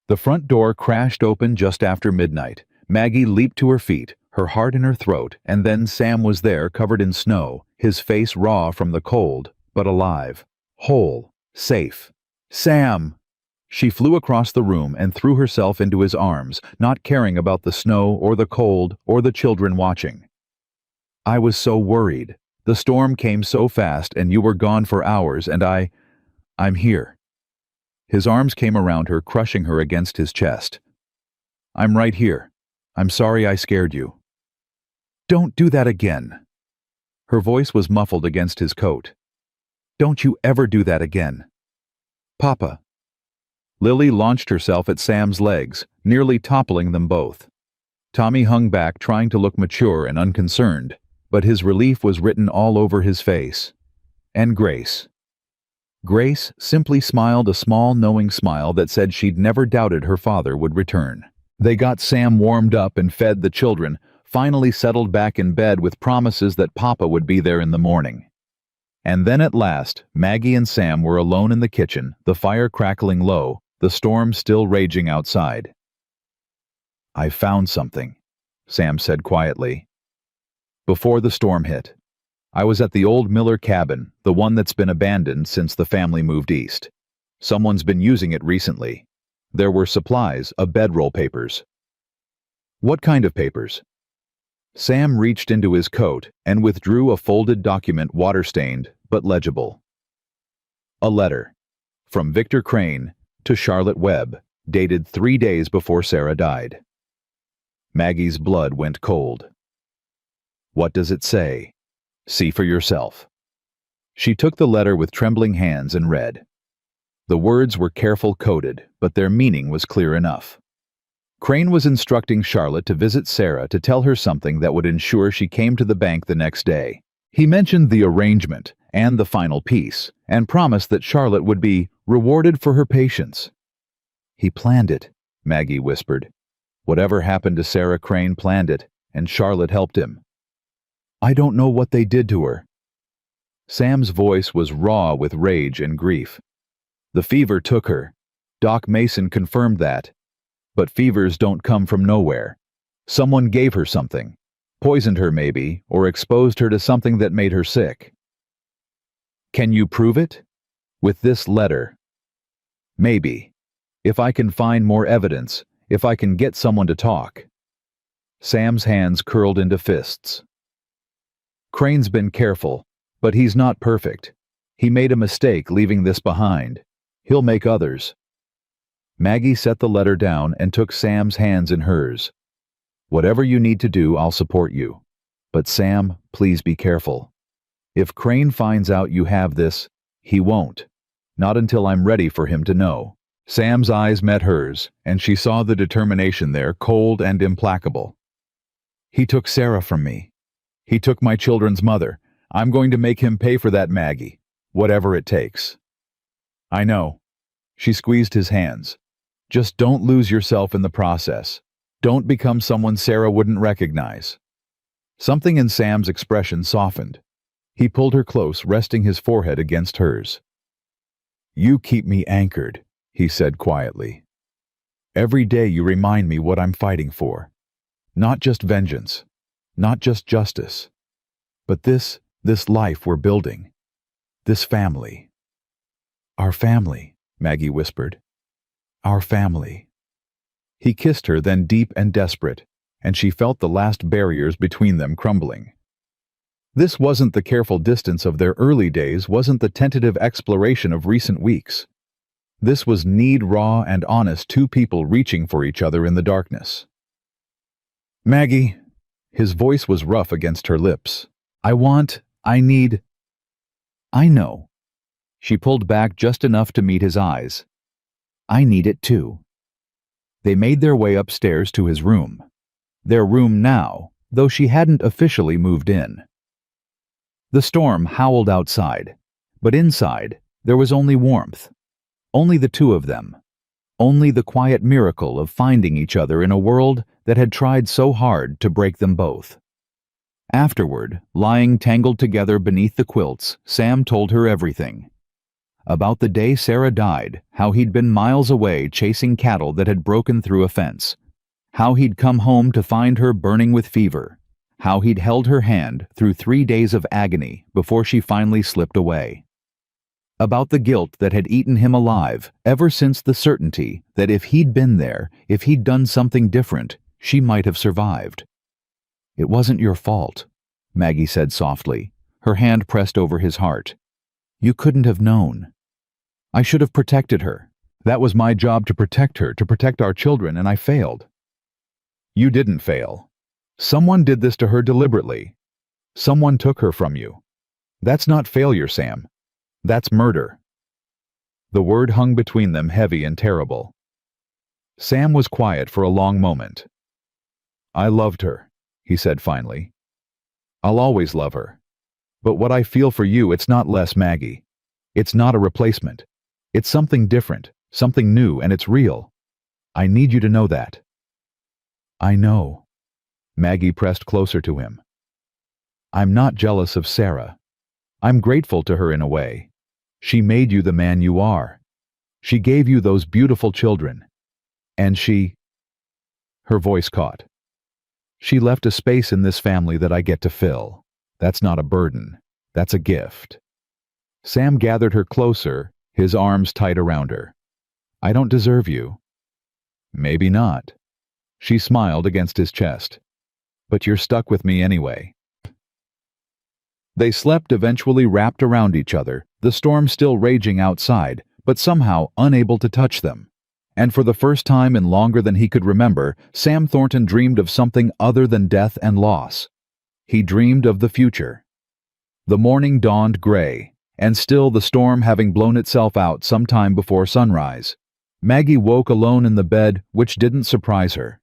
The front door crashed open just after midnight. Maggie leaped to her feet, her heart in her throat, and then Sam was there, covered in snow, his face raw from the cold, but alive, whole, safe. "Sam!" She flew across the room and threw herself into his arms, not caring about the snow or the cold or the children watching. I was so worried. The storm came so fast and you were gone for hours and I'm here. His arms came around her, crushing her against his chest. I'm right here. I'm sorry I scared you. Don't do that again. Her voice was muffled against his coat. Don't you ever do that again. Papa. Lily launched herself at Sam's legs, nearly toppling them both. Tommy hung back, trying to look mature and unconcerned, but his relief was written all over his face. And Grace. Grace simply smiled a small, knowing smile that said she'd never doubted her father would return. They got Sam warmed up and fed the children, finally settled back in bed with promises that Papa would be there in the morning. And then at last, Maggie and Sam were alone in the kitchen, the fire crackling low, the storm still raging outside. I found something, Sam said quietly. Before the storm hit, I was at the old Miller cabin, the one that's been abandoned since the family moved east. Someone's been using it recently. There were supplies of bedroll papers. What kind of papers? Sam reached into his coat and withdrew a folded document, water-stained but legible. A letter from Victor Crane to Charlotte Webb, dated 3 days before Sarah died. Maggie's blood went cold. What does it say? See for yourself. She took the letter with trembling hands and read. The words were careful coded, but their meaning was clear enough. Crane was instructing Charlotte to visit Sarah to tell her something that would ensure she came to the bank the next day. He mentioned the arrangement and the final piece, and promised that Charlotte would be rewarded for her patience. He planned it, Maggie whispered. Whatever happened to Sarah, Crane planned it, and Charlotte helped him. I don't know what they did to her. Sam's voice was raw with rage and grief. The fever took her. Doc Mason confirmed that. But fevers don't come from nowhere. Someone gave her something. Poisoned her maybe, or exposed her to something that made her sick. Can you prove it? With this letter? Maybe. If I can find more evidence, if I can get someone to talk. Sam's hands curled into fists. Crane's been careful, but he's not perfect. He made a mistake leaving this behind. He'll make others. Maggie set the letter down and took Sam's hands in hers. Whatever you need to do, I'll support you. But Sam, please be careful. If Crane finds out you have this, he won't. Not until I'm ready for him to know. Sam's eyes met hers, and she saw the determination there, cold and implacable. He took Sarah from me. He took my children's mother. I'm going to make him pay for that, Maggie. Whatever it takes. I know. She squeezed his hands. Just don't lose yourself in the process. Don't become someone Sarah wouldn't recognize. Something in Sam's expression softened. He pulled her close, resting his forehead against hers. You keep me anchored, he said quietly. Every day you remind me what I'm fighting for. Not just vengeance, not just justice, but this life we're building. This family. Our family, Maggie whispered. Our family. He kissed her, then deep and desperate, and she felt the last barriers between them crumbling. This wasn't the careful distance of their early days, wasn't the tentative exploration of recent weeks. This was need raw and honest, two people reaching for each other in the darkness. Maggie, his voice was rough against her lips. I need. I know. She pulled back just enough to meet his eyes. I need it too. They made their way upstairs to his room. Their room now, though she hadn't officially moved in. The storm howled outside, but inside there was only warmth. Only the two of them. Only the quiet miracle of finding each other in a world that had tried so hard to break them both. Afterward, lying tangled together beneath the quilts, Sam told her everything. About the day Sarah died, how he'd been miles away chasing cattle that had broken through a fence, how he'd come home to find her burning with fever, how he'd held her hand through 3 days of agony before she finally slipped away. about the guilt that had eaten him alive ever since the certainty that if he'd been there, if he'd done something different, she might have survived. "It wasn't your fault," Maggie said softly, her hand pressed over his heart. "You couldn't have known. I should have protected her. That was my job, to protect her, to protect our children, and I failed." "You didn't fail. Someone did this to her deliberately. Someone took her from you. That's not failure, Sam. That's murder." The word hung between them heavy and terrible. Sam was quiet for a long moment. "I loved her," he said finally. "I'll always love her. But what I feel for you, it's not less, Maggie. It's not a replacement. It's something different, something new, and it's real. I need you to know that." "I know." Maggie pressed closer to him. "I'm not jealous of Sarah. I'm grateful to her in a way. She made you the man you are. She gave you those beautiful children. And her voice caught. "She left a space in this family that I get to fill. That's not a burden. That's a gift." Sam gathered her closer, his arms tight around her. "I don't deserve you." "Maybe not." She smiled against his chest. "But you're stuck with me anyway." They slept, eventually wrapped around each other, the storm still raging outside, but somehow unable to touch them. And for the first time in longer than he could remember, Sam Thornton dreamed of something other than death and loss. He dreamed of the future. The morning dawned gray, and still the storm having blown itself out some time before sunrise. Maggie woke alone in the bed, which didn't surprise her.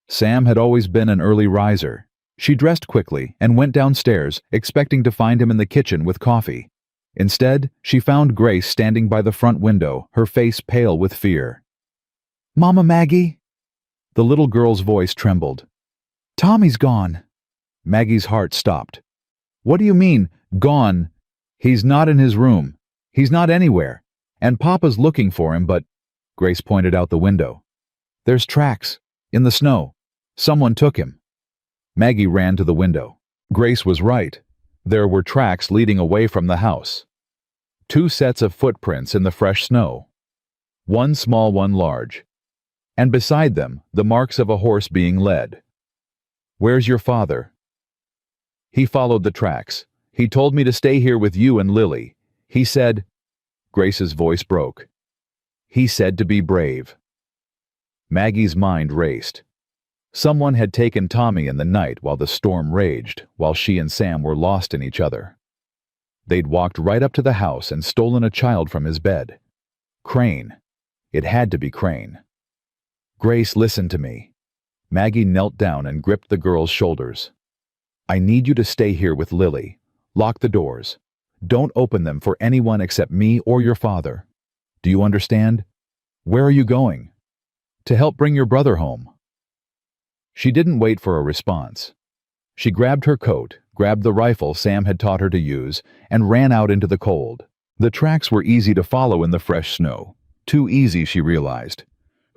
Sam had always been an early riser. She dressed quickly and went downstairs, expecting to find him in the kitchen with coffee. Instead, she found Grace standing by the front window, her face pale with fear. "Mama, Maggie?" The little girl's voice trembled. "Tommy's gone." Maggie's heart stopped. "What do you mean, gone?" "He's not in his room. He's not anywhere. And Papa's looking for him, but—" Grace pointed out the window. "There's tracks. In the snow. Someone took him." Maggie ran to the window. Grace was right. There were tracks leading away from the house. 2 sets of footprints in the fresh snow. One small, one large. And beside them, the marks of a horse being led. "Where's your father?" "He followed the tracks. He told me to stay here with you and Lily. He said—" Grace's voice broke. "He said to be brave." Maggie's mind raced. Someone had taken Tommy in the night while the storm raged, while she and Sam were lost in each other. They'd walked right up to the house and stolen a child from his bed. Crane. It had to be Crane. "Grace, listen to me." Maggie knelt down and gripped the girl's shoulders. "I need you to stay here with Lily. Lock the doors. Don't open them for anyone except me or your father. Do you understand? Where are you going?" "To help bring your brother home." She didn't wait for a response. She grabbed her coat, grabbed the rifle Sam had taught her to use, and ran out into the cold. The tracks were easy to follow in the fresh snow. Too easy, she realized.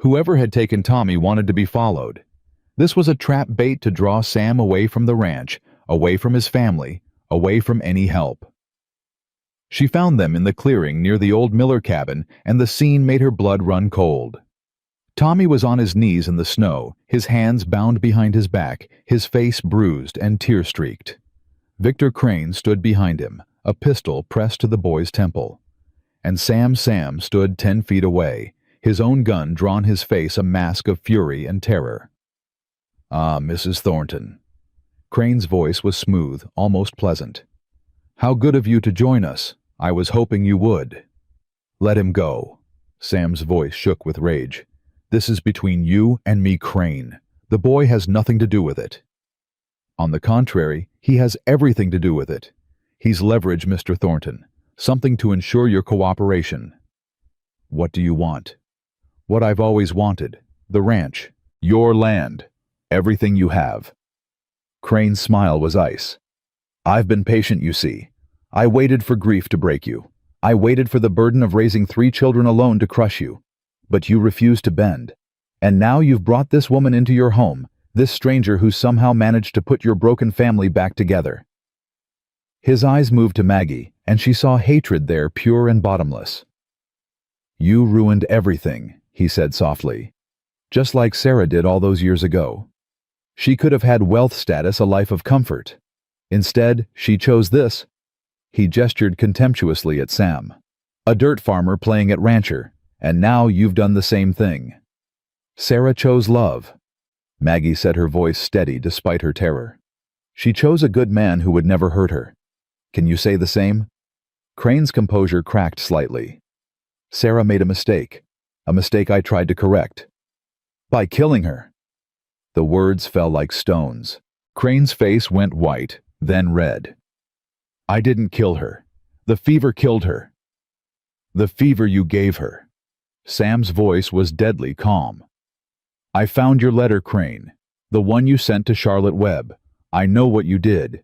Whoever had taken Tommy wanted to be followed. This was a trap bait to draw Sam away from the ranch, away from his family, away from any help. She found them in the clearing near the old Miller cabin, and the scene made her blood run cold. Tommy was on his knees in the snow, his hands bound behind his back, his face bruised and tear-streaked. Victor Crane stood behind him, a pistol pressed to the boy's temple. And Sam stood 10 feet away, his own gun drawn, his face a mask of fury and terror. "Ah, Mrs. Thornton." Crane's voice was smooth, almost pleasant. "How good of you to join us. I was hoping you would." "Let him go." Sam's voice shook with rage. "This is between you and me, Crane. The boy has nothing to do with it." "On the contrary, he has everything to do with it. He's leverage, Mr. Thornton. Something to ensure your cooperation." "What do you want?" "What I've always wanted. The ranch. Your land. Everything you have." Crane's smile was ice. "I've been patient, you see. I waited for grief to break you. I waited for the burden of raising 3 children alone to crush you. But you refused to bend. And now you've brought this woman into your home, this stranger who somehow managed to put your broken family back together." His eyes moved to Maggie, and she saw hatred there, pure and bottomless. "You ruined everything," he said softly, "just like Sarah did all those years ago. She could have had wealth status, a life of comfort. Instead, she chose this." He gestured contemptuously at Sam. "A dirt farmer playing at rancher, and now you've done the same thing." "Sarah chose love." Maggie said, her voice steady despite her terror. "She chose a good man who would never hurt her. Can you say the same?" Crane's composure cracked slightly. "Sarah made a mistake I tried to correct. By killing her." The words fell like stones. Crane's face went white, then red. "I didn't kill her. The fever killed her." "The fever you gave her." Sam's voice was deadly calm. "I found your letter, Crane. The one you sent to Charlotte Webb. I know what you did."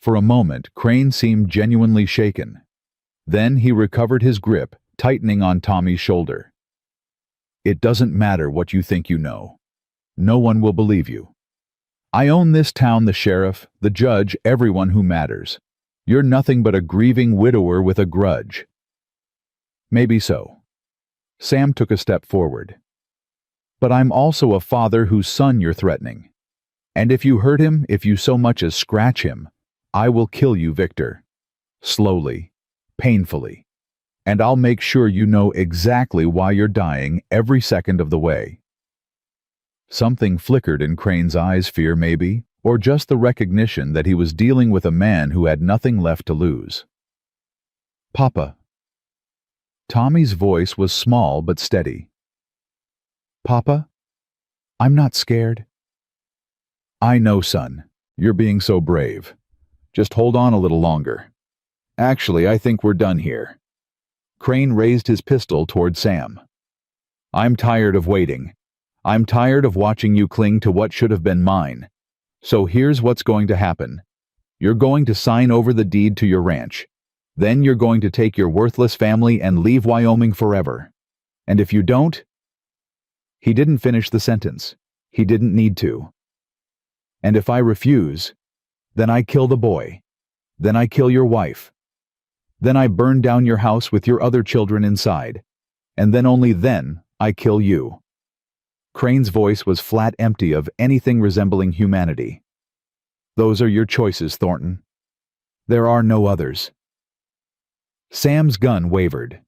For a moment, Crane seemed genuinely shaken. Then he recovered his grip, tightening on Tommy's shoulder. "It doesn't matter what you think you know. No one will believe you. I own this town, the sheriff, the judge, everyone who matters. You're nothing but a grieving widower with a grudge." "Maybe so." Sam took a step forward. "But I'm also a father whose son you're threatening. And if you hurt him, if you so much as scratch him, I will kill you, Victor. Slowly, painfully. And I'll make sure you know exactly why you're dying every second of the way." Something flickered in Crane's eyes, fear maybe, or just the recognition that he was dealing with a man who had nothing left to lose. "Papa." Tommy's voice was small but steady. "Papa, I'm not scared." "I know, son. You're being so brave. Just hold on a little longer. Actually, I think we're done here." Crane raised his pistol toward Sam. "I'm tired of waiting. I'm tired of watching you cling to what should have been mine. So here's what's going to happen. You're going to sign over the deed to your ranch. Then you're going to take your worthless family and leave Wyoming forever. And if you don't—" He didn't finish the sentence. He didn't need to. "And if I refuse, then I kill the boy. Then I kill your wife. Then I burn down your house with your other children inside. And then only then I kill you." Crane's voice was flat empty of anything resembling humanity. "Those are your choices, Thornton. There are no others." Sam's gun wavered.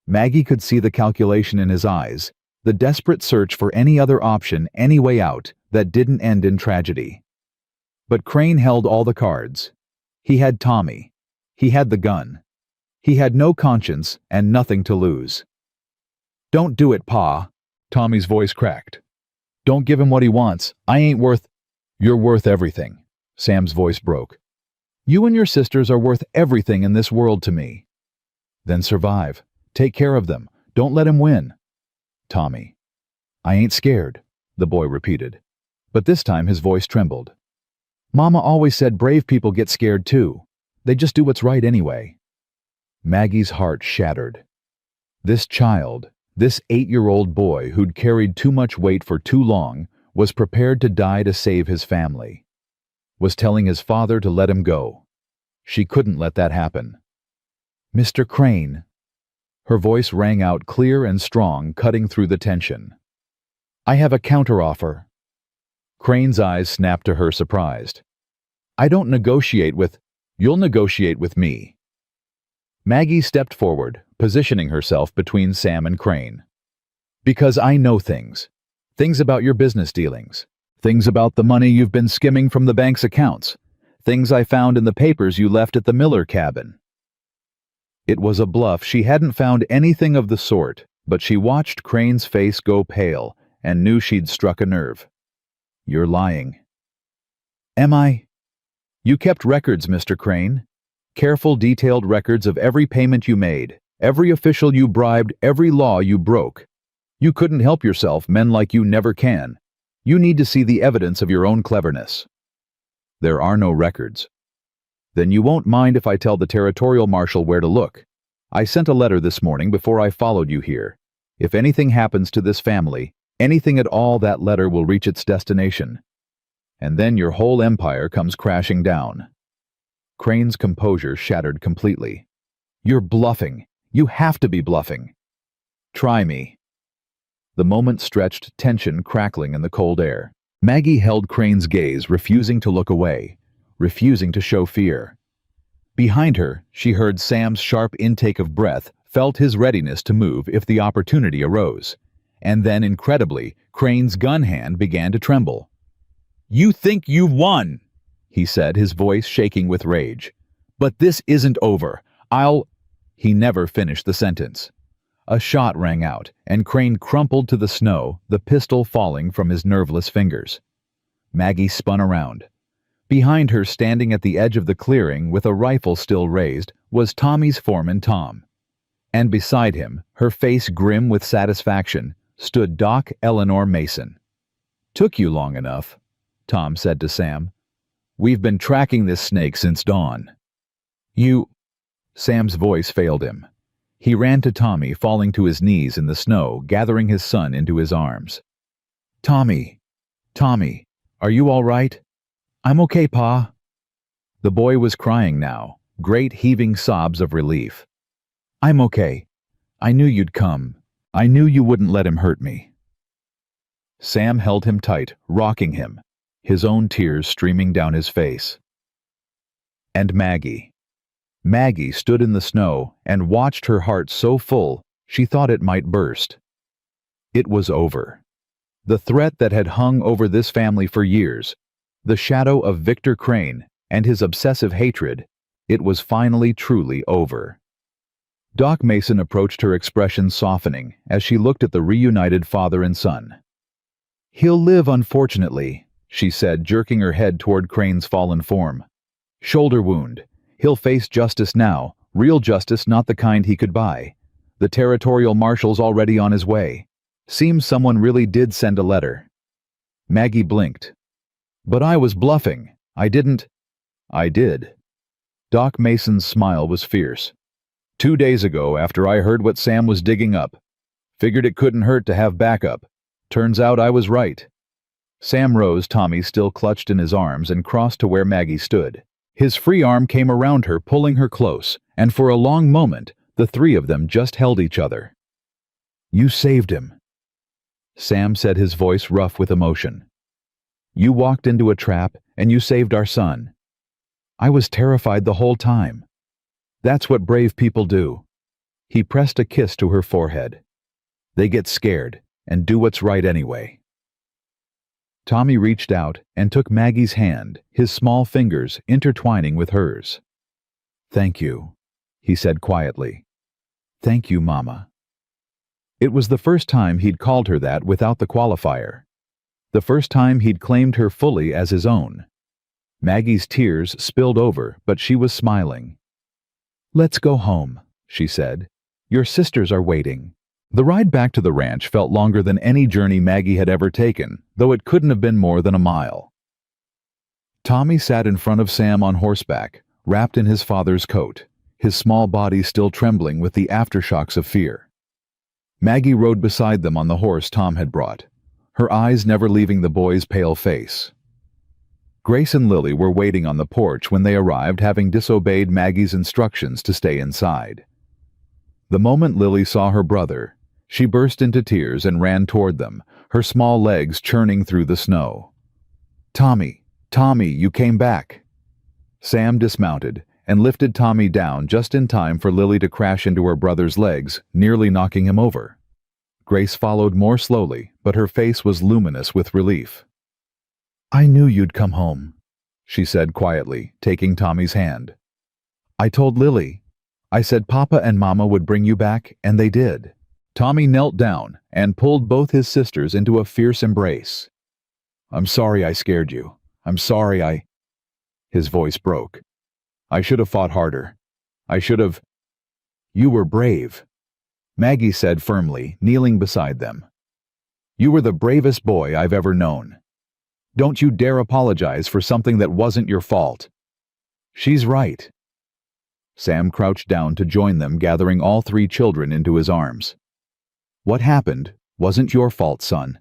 Maggie could see the calculation in his eyes, the desperate search for any other option, any way out, that didn't end in tragedy. But Crane held all the cards. He had Tommy. He had the gun. He had no conscience and nothing to lose. "Don't do it, Pa." Tommy's voice cracked. "Don't give him what he wants. I ain't worth—" "You're worth everything." Sam's voice broke. "You and your sisters are worth everything in this world to me." "Then survive. Take care of them. Don't let him win." "Tommy." "I ain't scared," the boy repeated. But this time his voice trembled. "Mama always said brave people get scared too. They just do what's right anyway." Maggie's heart shattered. This child, this 8-year-old boy who'd carried too much weight for too long, was prepared to die to save his family. Was telling his father to let him go. She couldn't let that happen. "Mr. Crane." Her voice rang out clear and strong, cutting through the tension. "I have a counteroffer." Crane's eyes snapped to her, surprised. "I don't negotiate with—" "You'll negotiate with me." Maggie stepped forward, positioning herself between Sam and Crane. "Because I know things. Things about your business dealings. Things about the money you've been skimming from the bank's accounts. Things I found in the papers you left at the Miller cabin." It was a bluff. She hadn't found anything of the sort, but she watched Crane's face go pale and knew she'd struck a nerve. "You're lying." "Am I?" "You kept records, Mr. Crane. Careful, detailed records of every payment you made, every official you bribed, every law you broke. You couldn't help yourself, men like you never can. You need to see the evidence of your own cleverness." "There are no records." "Then you won't mind if I tell the territorial marshal where to look. I sent a letter this morning before I followed you here. If anything happens to this family, anything at all, that letter will reach its destination. And then your whole empire comes crashing down." Crane's composure shattered completely. "You're bluffing. You have to be bluffing." "Try me." The moment stretched, tension crackling in the cold air. Maggie held Crane's gaze, refusing to look away, refusing to show fear. Behind her, she heard Sam's sharp intake of breath, felt his readiness to move if the opportunity arose. And then, incredibly, Crane's gun hand began to tremble. "You think you've won," he said, his voice shaking with rage. "But this isn't over. He never finished the sentence. A shot rang out, and Crane crumpled to the snow, the pistol falling from his nerveless fingers. Maggie spun around. Behind her, standing at the edge of the clearing with a rifle still raised, was Tommy's foreman, Tom. And beside him, her face grim with satisfaction, stood Doc Eleanor Mason. "Took you long enough," Tom said to Sam. "We've been tracking this snake since dawn." Sam's voice failed him. He ran to Tommy, falling to his knees in the snow, gathering his son into his arms. Tommy, are you all right?" "I'm okay, Pa." The boy was crying now, great heaving sobs of relief. "I'm okay. I knew you'd come. I knew you wouldn't let him hurt me." Sam held him tight, rocking him, his own tears streaming down his face. And Maggie. Maggie stood in the snow and watched, her heart so full she thought it might burst. It was over. The threat that had hung over this family for years, the shadow of Victor Crane and his obsessive hatred, it was finally truly over. Doc Mason approached her, expression softening as she looked at the reunited father and son. "He'll live, unfortunately," she said, jerking her head toward Crane's fallen form. "Shoulder wound. He'll face justice now, real justice, not the kind he could buy. The territorial marshal's already on his way. Seems someone really did send a letter." Maggie blinked. "But I was bluffing. I didn't." "I did." Doc Mason's smile was fierce. 2 days ago, after I heard what Sam was digging up. Figured it couldn't hurt to have backup. Turns out I was right." Sam rose, Tommy still clutched in his arms, and crossed to where Maggie stood. His free arm came around her, pulling her close, and for a long moment, the three of them just held each other. "You saved him," Sam said, his voice rough with emotion. "You walked into a trap, and you saved our son. I was terrified the whole time. That's what brave people do." He pressed a kiss to her forehead. "They get scared, and do what's right anyway." Tommy reached out and took Maggie's hand, his small fingers intertwining with hers. "Thank you," he said quietly. "Thank you, Mama." It was the first time he'd called her that without the qualifier. The first time he'd claimed her fully as his own. Maggie's tears spilled over, but she was smiling. "Let's go home," she said. "Your sisters are waiting." The ride back to the ranch felt longer than any journey Maggie had ever taken, though it couldn't have been more than a mile. Tommy sat in front of Sam on horseback, wrapped in his father's coat, his small body still trembling with the aftershocks of fear. Maggie rode beside them on the horse Tom had brought, her eyes never leaving the boy's pale face. Grace and Lily were waiting on the porch when they arrived, having disobeyed Maggie's instructions to stay inside. The moment Lily saw her brother, she burst into tears and ran toward them, her small legs churning through the snow. Tommy, you came back." Sam dismounted and lifted Tommy down just in time for Lily to crash into her brother's legs, nearly knocking him over. Grace followed more slowly, but her face was luminous with relief. "I knew you'd come home," she said quietly, taking Tommy's hand. "I told Lily. I said Papa and Mama would bring you back, and they did." Tommy knelt down and pulled both his sisters into a fierce embrace. "I'm sorry I scared you. I'm sorry His voice broke. "I should have fought harder. I should have—" "You were brave," Maggie said firmly, kneeling beside them. "You were the bravest boy I've ever known. Don't you dare apologize for something that wasn't your fault." "She's right." Sam crouched down to join them, gathering all three children into his arms. "What happened wasn't your fault, son.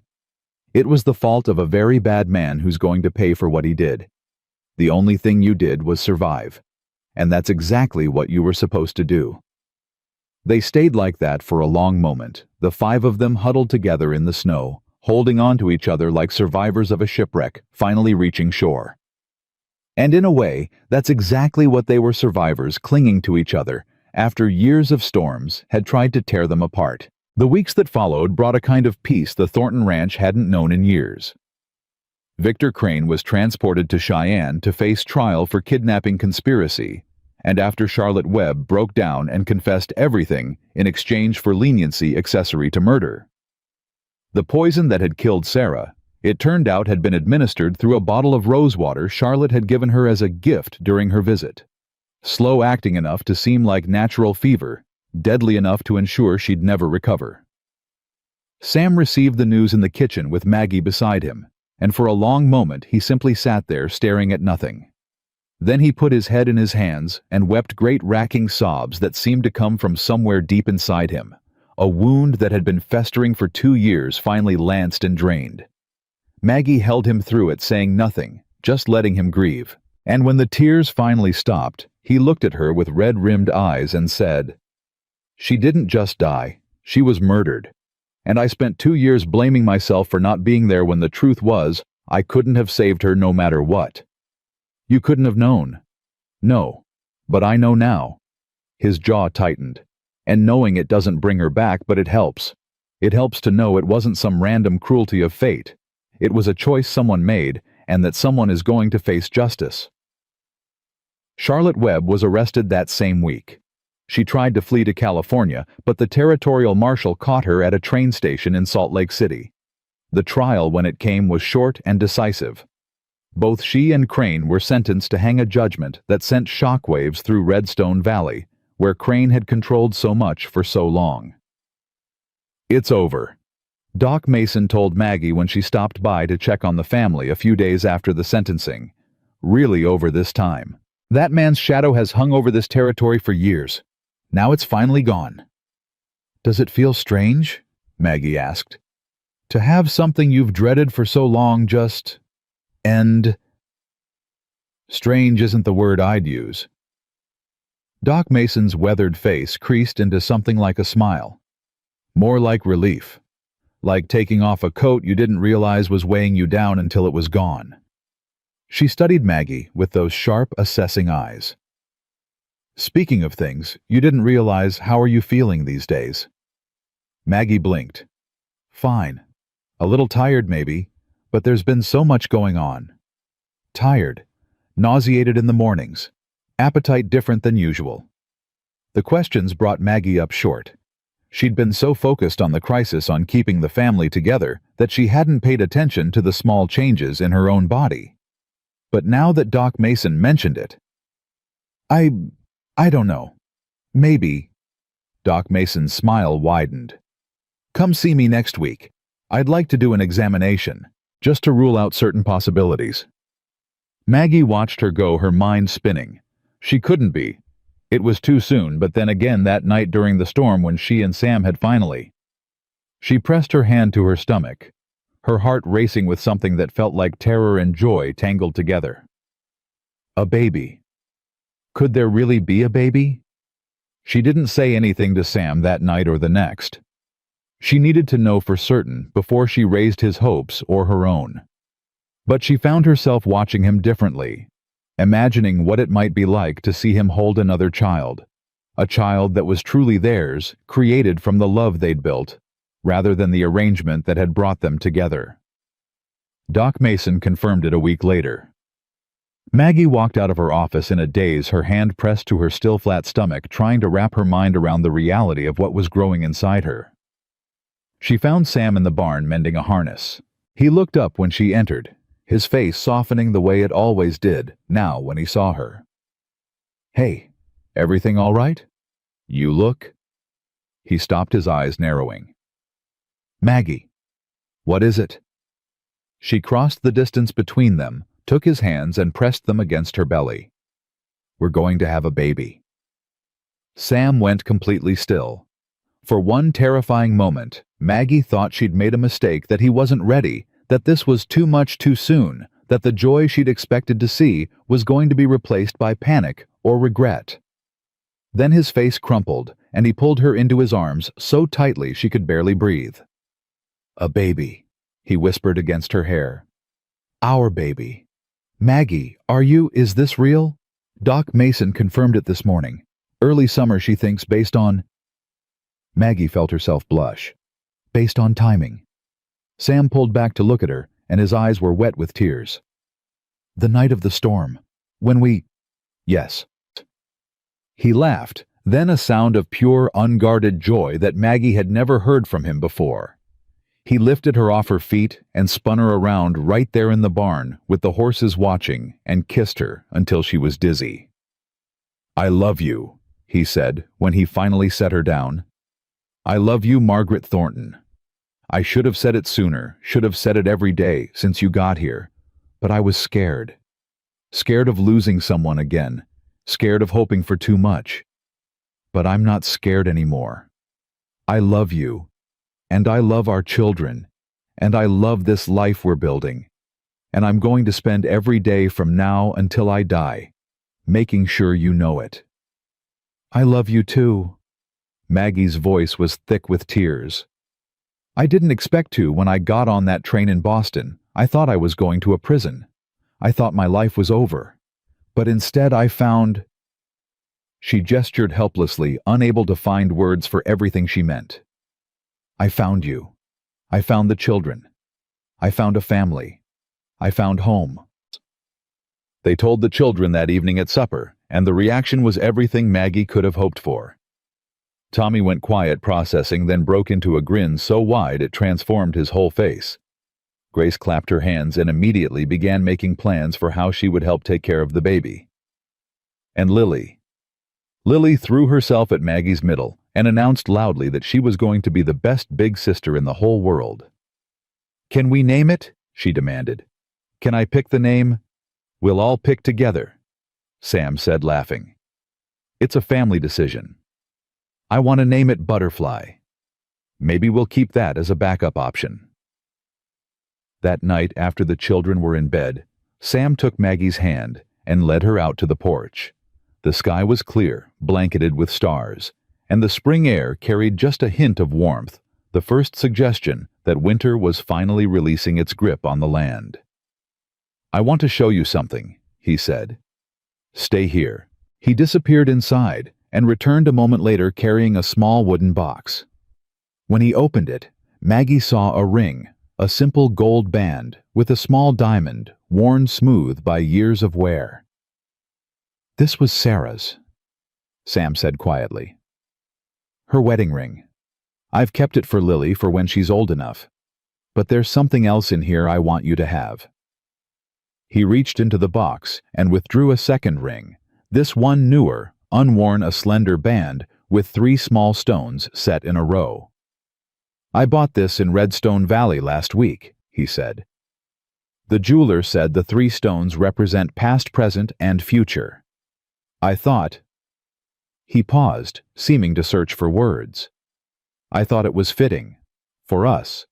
It was the fault of a very bad man who's going to pay for what he did. The only thing you did was survive. And that's exactly what you were supposed to do." They stayed like that for a long moment, the five of them huddled together in the snow, holding on to each other like survivors of a shipwreck, finally reaching shore. And in a way, that's exactly what they were, survivors clinging to each other after years of storms had tried to tear them apart. The weeks that followed brought a kind of peace the Thornton Ranch hadn't known in years. Victor Crane was transported to Cheyenne to face trial for kidnapping conspiracy, and after Charlotte Webb broke down and confessed everything in exchange for leniency accessory to murder. The poison that had killed Sarah, it turned out, had been administered through a bottle of rosewater Charlotte had given her as a gift during her visit. Slow-acting enough to seem like natural fever, deadly enough to ensure she'd never recover. Sam received the news in the kitchen with Maggie beside him, and for a long moment he simply sat there staring at nothing. Then he put his head in his hands and wept great racking sobs that seemed to come from somewhere deep inside him. A wound that had been festering for 2 years finally lanced and drained. Maggie held him through it, saying nothing, just letting him grieve. And when the tears finally stopped, he looked at her with red-rimmed eyes and said, "She didn't just die, she was murdered. And I spent 2 years blaming myself for not being there when the truth was, I couldn't have saved her no matter what. You couldn't have known." "No, but I know now." His jaw tightened. "And knowing it doesn't bring her back, but it helps. It helps to know it wasn't some random cruelty of fate. It was a choice someone made, and that someone is going to face justice." Charlotte Webb was arrested that same week. She tried to flee to California, but the territorial marshal caught her at a train station in Salt Lake City. The trial, when it came, was short and decisive. Both she and Crane were sentenced to hang a judgment that sent shockwaves through Redstone Valley, where Crane had controlled so much for so long. "It's over," Doc Mason told Maggie when she stopped by to check on the family a few days after the sentencing. "Really over this time. That man's shadow has hung over this territory for years. Now it's finally gone." "Does it feel strange?" Maggie asked. "To have something you've dreaded for so long just end?" "Strange isn't the word I'd use." Doc Mason's weathered face creased into something like a smile. "More like relief. Like taking off a coat you didn't realize was weighing you down until it was gone." She studied Maggie with those sharp, assessing eyes. "Speaking of things you didn't realize, how are you feeling these days?" Maggie blinked. "Fine. A little tired maybe, but there's been so much going on. Tired. Nauseated in the mornings. Appetite different than usual." The questions brought Maggie up short. She'd been so focused on the crisis, on keeping the family together, that she hadn't paid attention to the small changes in her own body. But now that Doc Mason mentioned it, I don't know. Maybe." Doc Mason's smile widened. "Come see me next week. I'd like to do an examination, just to rule out certain possibilities." Maggie watched her go, her mind spinning. She couldn't be. It was too soon, but then again that night during the storm when she and Sam had finally... She pressed her hand to her stomach, her heart racing with something that felt like terror and joy tangled together. A baby. Could there really be a baby? She didn't say anything to Sam that night or the next. She needed to know for certain before she raised his hopes or her own. But she found herself watching him differently, imagining what it might be like to see him hold another child, a child that was truly theirs, created from the love they'd built, rather than the arrangement that had brought them together. Doc Mason confirmed it a week later. Maggie walked out of her office in a daze, her hand pressed to her still flat stomach, trying to wrap her mind around the reality of what was growing inside her. She found Sam in the barn mending a harness. He looked up when she entered, his face softening the way it always did now when he saw her. "Hey, everything all right? You look..." He stopped, his eyes narrowing. "Maggie, what is it?" She crossed the distance between them, took his hands and pressed them against her belly. "We're going to have a baby." Sam went completely still. For one terrifying moment, Maggie thought she'd made a mistake, that he wasn't ready, that this was too much too soon, that the joy she'd expected to see was going to be replaced by panic or regret. Then his face crumpled, and he pulled her into his arms so tightly she could barely breathe. "A baby," he whispered against her hair. "Our baby. Maggie, is this real? Doc Mason confirmed it this morning. Early summer, she thinks, based on—" Maggie felt herself blush. "Based on timing." Sam pulled back to look at her, and his eyes were wet with tears. "The night of the storm. When we—" "Yes." He laughed, then a sound of pure, unguarded joy that Maggie had never heard from him before. He lifted her off her feet and spun her around right there in the barn with the horses watching and kissed her until she was dizzy. "I love you," he said when he finally set her down. "I love you, Margaret Thornton. I should have said it sooner, should have said it every day since you got here, but I was scared. Scared of losing someone again, scared of hoping for too much. But I'm not scared anymore. I love you. And I love our children, and I love this life we're building, and I'm going to spend every day from now until I die, making sure you know it." "I love you too." Maggie's voice was thick with tears. "I didn't expect to when I got on that train in Boston. I thought I was going to a prison. I thought my life was over. But instead I found—" She gestured helplessly, unable to find words for everything she meant. "I found you. I found the children. I found a family. I found home." They told the children that evening at supper, and the reaction was everything Maggie could have hoped for. Tommy went quiet processing, then broke into a grin so wide it transformed his whole face. Grace clapped her hands and immediately began making plans for how she would help take care of the baby. And Lily threw herself at Maggie's middle and announced loudly that she was going to be the best big sister in the whole world. "Can we name it?" she demanded. "Can I pick the name?" "We'll all pick together," Sam said, laughing. "It's a family decision. I want to name it Butterfly. Maybe we'll keep that as a backup option." That night, after the children were in bed, Sam took Maggie's hand and led her out to the porch. The sky was clear, blanketed with stars, and the spring air carried just a hint of warmth, the first suggestion that winter was finally releasing its grip on the land. "I want to show you something," he said. "Stay here." He disappeared inside and returned a moment later carrying a small wooden box. When he opened it, Maggie saw a ring, a simple gold band with a small diamond worn smooth by years of wear. "This was Sarah's," Sam said quietly. "Her wedding ring. I've kept it for Lily for when she's old enough. But there's something else in here I want you to have." He reached into the box and withdrew a second ring, this one newer, unworn, a slender band with 3 small stones set in a row. "I bought this in Redstone Valley last week," he said. "The jeweler said the 3 stones represent past, present, and future. I thought—" He paused, seeming to search for words. "I thought it was fitting. For us.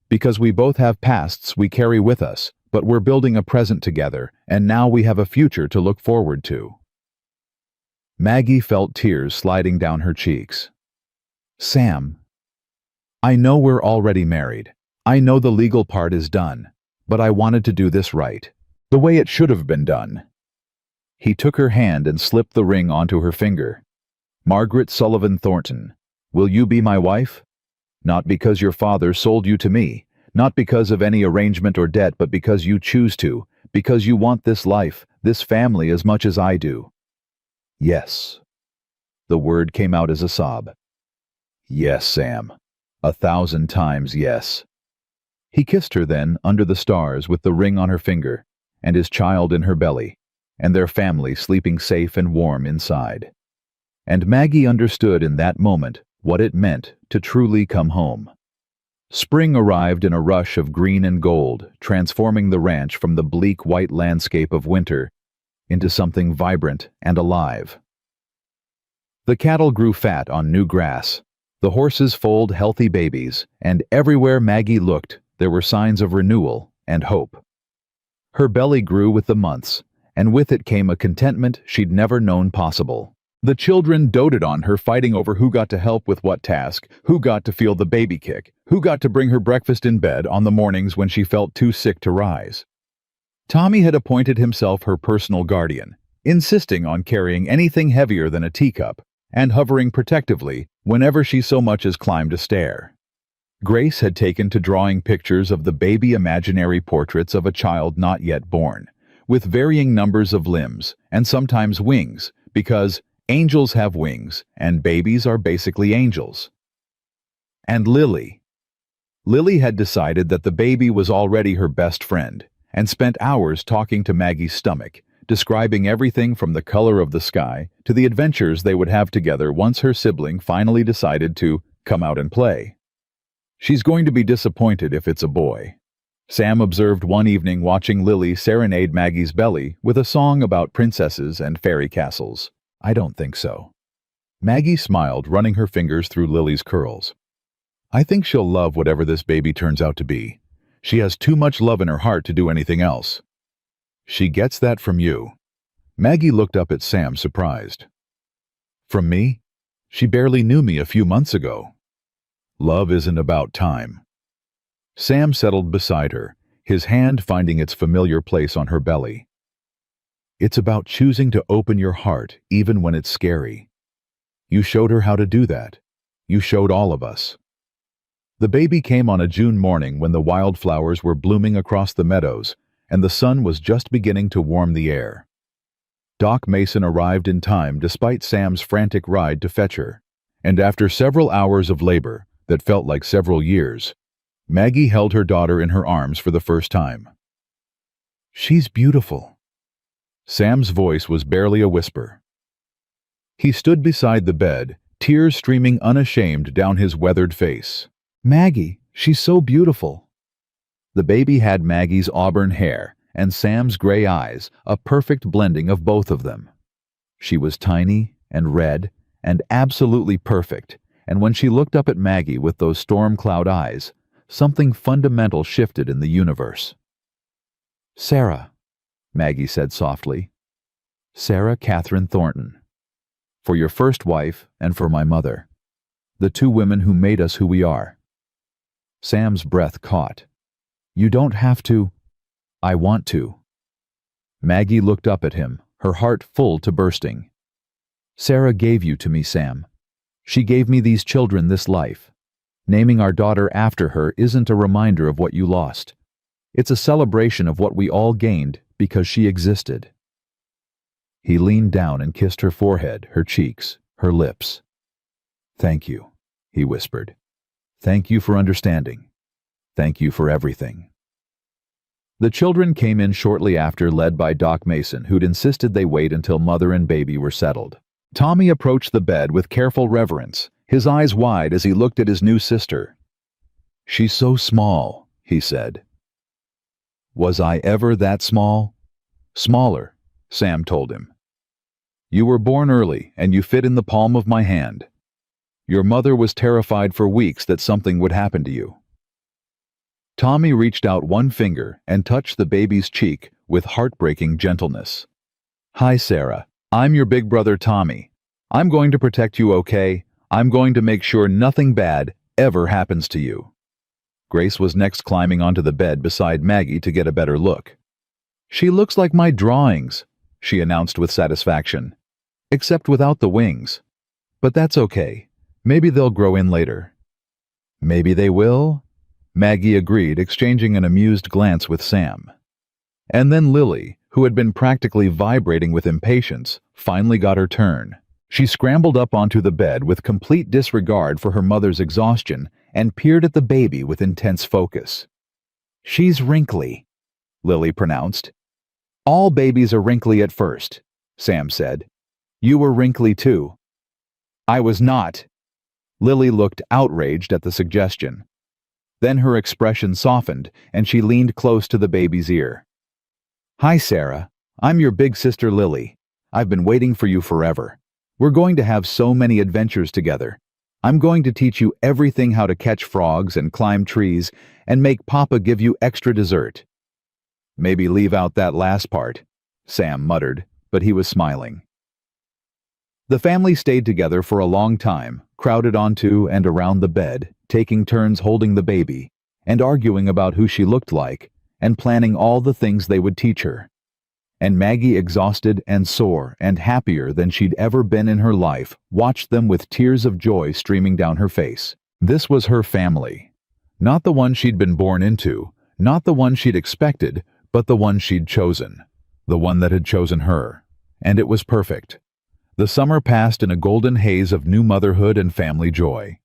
Because we both have pasts we carry with us, but we're building a present together, and now we have a future to look forward to." Maggie felt tears sliding down her cheeks. "Sam, I know we're already married. I know the legal part is done, but I wanted to do this right, the way it should have been done." He took her hand and slipped the ring onto her finger. "Margaret Sullivan Thornton, will you be my wife? Not because your father sold you to me, not because of any arrangement or debt, but because you choose to, because you want this life, this family as much as I do." "Yes." The word came out as a sob. "Yes, Sam. 1,000 times yes." He kissed her then, under the stars, with the ring on her finger, and his child in her belly, and their family sleeping safe and warm inside. And Maggie understood in that moment what it meant to truly come home. Spring arrived in a rush of green and gold, transforming the ranch from the bleak white landscape of winter into something vibrant and alive. The cattle grew fat on new grass, the horses foaled healthy babies, and everywhere Maggie looked there were signs of renewal and hope. Her belly grew with the months, and with it came a contentment she'd never known possible. The children doted on her, fighting over who got to help with what task, who got to feel the baby kick, who got to bring her breakfast in bed on the mornings when she felt too sick to rise. Tommy had appointed himself her personal guardian, insisting on carrying anything heavier than a teacup, and hovering protectively whenever she so much as climbed a stair. Grace had taken to drawing pictures of the baby imaginary portraits of a child not yet born, with varying numbers of limbs and sometimes wings, because angels have wings, and babies are basically angels. And Lily. Lily had decided that the baby was already her best friend, and spent hours talking to Maggie's stomach, describing everything from the color of the sky to the adventures they would have together once her sibling finally decided to come out and play. She's going to be disappointed if it's a boy, Sam observed one evening watching Lily serenade Maggie's belly with a song about princesses and fairy castles. I don't think so. Maggie smiled, running her fingers through Lily's curls. I think she'll love whatever this baby turns out to be. She has too much love in her heart to do anything else. She gets that from you. Maggie looked up at Sam, surprised. From me? She barely knew me a few months ago. Love isn't about time. Sam settled beside her, his hand finding its familiar place on her belly. It's about choosing to open your heart even when it's scary. You showed her how to do that. You showed all of us. The baby came on a June morning when the wildflowers were blooming across the meadows and the sun was just beginning to warm the air. Doc Mason arrived in time despite Sam's frantic ride to fetch her, and after several hours of labor that felt like several years, Maggie held her daughter in her arms for the first time. She's beautiful. Sam's voice was barely a whisper. He stood beside the bed, tears streaming unashamed down his weathered face. Maggie, she's so beautiful. The baby had Maggie's auburn hair and Sam's gray eyes, a perfect blending of both of them. She was tiny and red and absolutely perfect, and when she looked up at Maggie with those storm cloud eyes, something fundamental shifted in the universe. Sarah, Maggie said softly. Sarah Catherine Thornton. For your first wife and for my mother. The two women who made us who we are. Sam's breath caught. You don't have to. I want to. Maggie looked up at him, her heart full to bursting. Sarah gave you to me, Sam. She gave me these children, this life. Naming our daughter after her isn't a reminder of what you lost. It's a celebration of what we all gained because she existed. He leaned down and kissed her forehead, her cheeks, her lips. Thank you, he whispered. Thank you for understanding. Thank you for everything. The children came in shortly after, led by Doc Mason, who'd insisted they wait until mother and baby were settled. Tommy approached the bed with careful reverence, his eyes wide as he looked at his new sister. She's so small, he said. Was I ever that small? Smaller, Sam told him. You were born early, and you fit in the palm of my hand. Your mother was terrified for weeks that something would happen to you. Tommy reached out one finger and touched the baby's cheek with heartbreaking gentleness. Hi, Sarah. I'm your big brother Tommy. I'm going to protect you, okay? I'm going to make sure nothing bad ever happens to you. Grace was next, climbing onto the bed beside Maggie to get a better look. She looks like my drawings, she announced with satisfaction. Except without the wings. But that's okay. Maybe they'll grow in later. Maybe they will, Maggie agreed, exchanging an amused glance with Sam. And then Lily, who had been practically vibrating with impatience, finally got her turn. She scrambled up onto the bed with complete disregard for her mother's exhaustion and peered at the baby with intense focus. She's wrinkly, Lily pronounced. All babies are wrinkly at first, Sam said. You were wrinkly too. I was not. Lily looked outraged at the suggestion. Then her expression softened and she leaned close to the baby's ear. Hi, Sarah. I'm your big sister Lily. I've been waiting for you forever. We're going to have so many adventures together. I'm going to teach you everything, how to catch frogs and climb trees and make Papa give you extra dessert. Maybe leave out that last part. Sam muttered, but he was smiling. The family stayed together for a long time, crowded onto and around the bed, taking turns holding the baby, and arguing about who she looked like, and planning all the things they would teach her. And Maggie, exhausted and sore and happier than she'd ever been in her life, watched them with tears of joy streaming down her face. This was her family. Not the one she'd been born into, not the one she'd expected, but the one she'd chosen. The one that had chosen her. And it was perfect. The summer passed in a golden haze of new motherhood and family joy.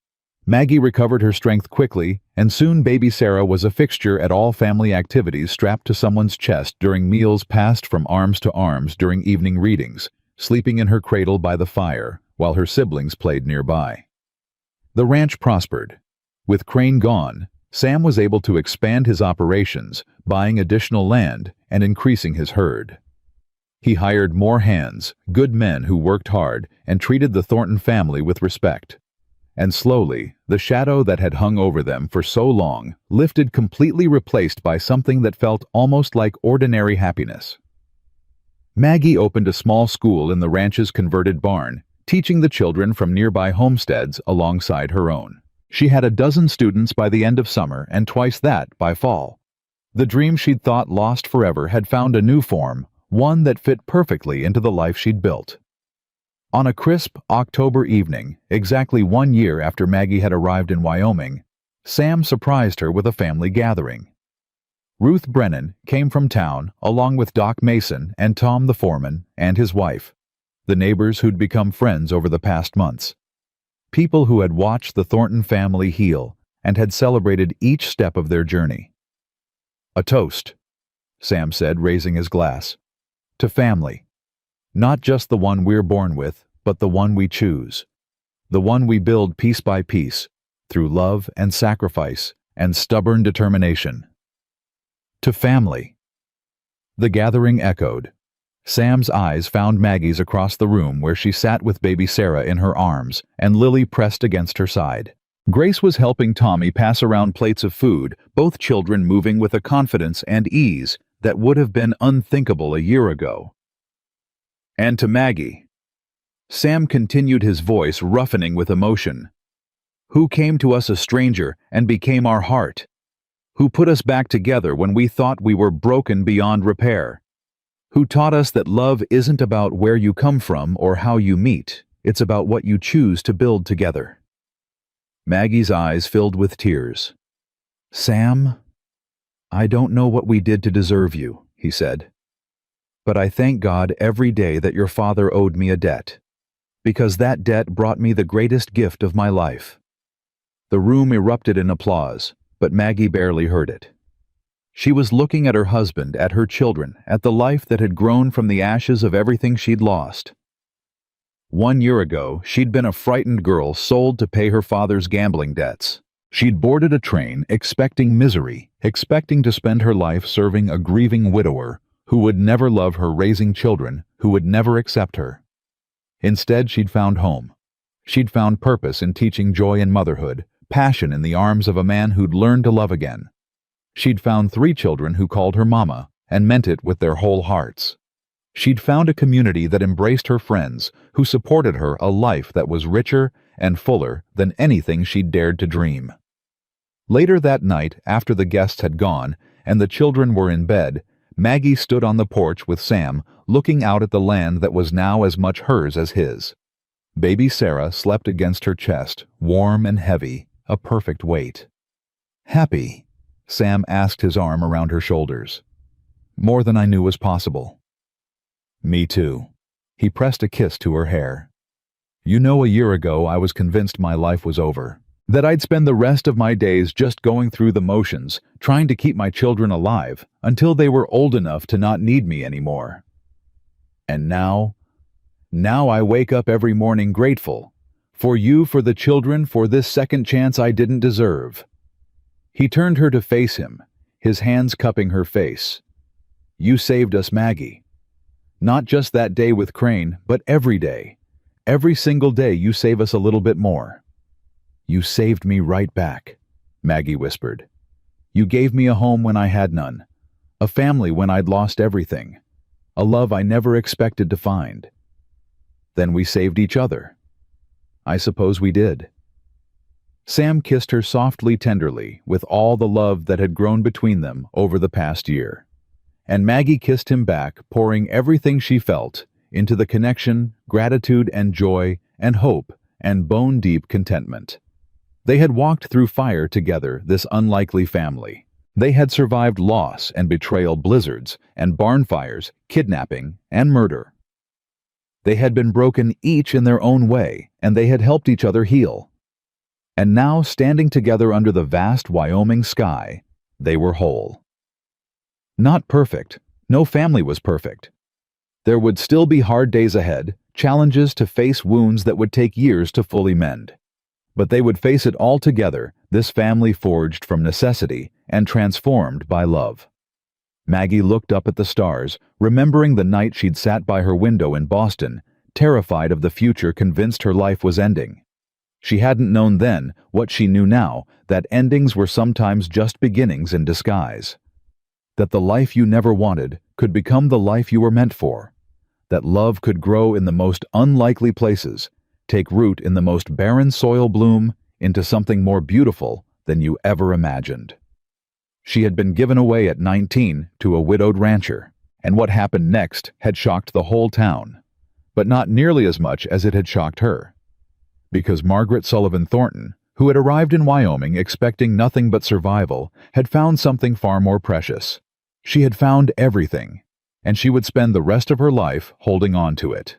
Maggie recovered her strength quickly, and soon baby Sarah was a fixture at all family activities, strapped to someone's chest during meals passed from arms to arms during evening readings, sleeping in her cradle by the fire while her siblings played nearby. The ranch prospered. With Crane gone, Sam was able to expand his operations, buying additional land and increasing his herd. He hired more hands, good men who worked hard and treated the Thornton family with respect. And slowly, the shadow that had hung over them for so long lifted, completely replaced by something that felt almost like ordinary happiness. Maggie opened a small school in the ranch's converted barn, teaching the children from nearby homesteads alongside her own. She had a dozen students by the end of summer and twice that by fall. The dream she'd thought lost forever had found a new form, one that fit perfectly into the life she'd built. On a crisp October evening, exactly 1 year after Maggie had arrived in Wyoming, Sam surprised her with a family gathering. Ruth Brennan came from town along with Doc Mason and Tom the foreman and his wife, the neighbors who'd become friends over the past months. People who had watched the Thornton family heal and had celebrated each step of their journey. "A toast," Sam said, raising his glass. "To family. Not just the one we're born with, but the one we choose. The one we build piece by piece, through love and sacrifice and stubborn determination. To family." The gathering echoed. Sam's eyes found Maggie's across the room, where she sat with baby Sarah in her arms and Lily pressed against her side. Grace was helping Tommy pass around plates of food, both children moving with a confidence and ease that would have been unthinkable a year ago. "And to Maggie," Sam continued, his voice roughening with emotion, "who came to us a stranger and became our heart, who put us back together when we thought we were broken beyond repair, who taught us that love isn't about where you come from or how you meet, it's about what you choose to build together." Maggie's eyes filled with tears. "Sam, I don't know what we did to deserve you," he said. "But I thank God every day that your father owed me a debt, because that debt brought me the greatest gift of my life." The room erupted in applause, but Maggie barely heard it. She was looking at her husband, at her children, at the life that had grown from the ashes of everything she'd lost. 1 year ago, she'd been a frightened girl sold to pay her father's gambling debts. She'd boarded a train expecting misery, expecting to spend her life serving a grieving widower who would never love her, raising children who would never accept her. Instead, she'd found home. She'd found purpose in teaching joy in motherhood, passion in the arms of a man who'd learned to love again. She'd found 3 children who called her mama and meant it with their whole hearts. She'd found a community that embraced her friends, who supported her, a life that was richer and fuller than anything she'd dared to dream. Later that night, after the guests had gone and the children were in bed, Maggie stood on the porch with Sam, looking out at the land that was now as much hers as his. Baby Sarah slept against her chest, warm and heavy, a perfect weight. "Happy?" Sam asked, his arm around her shoulders. "More than I knew was possible." "Me too." He pressed a kiss to her hair. "You know, a year ago I was convinced my life was over, that I'd spend the rest of my days just going through the motions, trying to keep my children alive until they were old enough to not need me anymore. And now I wake up every morning grateful. For you, for the children, for this second chance I didn't deserve." He turned her to face him, his hands cupping her face. "You saved us, Maggie. Not just that day with Crane, but every day. Every single day you save us a little bit more." "You saved me right back," Maggie whispered. "You gave me a home when I had none, a family when I'd lost everything. a love I never expected to find. Then we saved each other. I suppose we did. Sam kissed her softly, tenderly, with all the love that had grown between them over the past year. And Maggie kissed him back, pouring everything she felt into the connection, gratitude and joy and hope and bone-deep contentment. They had walked through fire together, this unlikely family. They had survived loss and betrayal, blizzards and barn fires, kidnapping and murder. They had been broken each in their own way, and they had helped each other heal. And now, standing together under the vast Wyoming sky, they were whole. Not perfect. No family was perfect. There would still be hard days ahead, challenges to face, wounds that would take years to fully mend. But they would face it all together, this family forged from necessity and transformed by love. Maggie looked up at the stars, remembering the night she'd sat by her window in Boston, terrified of the future, convinced her life was ending. She hadn't known then what she knew now, that endings were sometimes just beginnings in disguise. That the life you never wanted could become the life you were meant for. That love could grow in the most unlikely places, take root in the most barren soil, bloom into something more beautiful than you ever imagined. She had been given away at 19 to a widowed rancher, and what happened next had shocked the whole town, but not nearly as much as it had shocked her. Because Margaret Sullivan Thornton, who had arrived in Wyoming expecting nothing but survival, had found something far more precious. She had found everything, and she would spend the rest of her life holding on to it.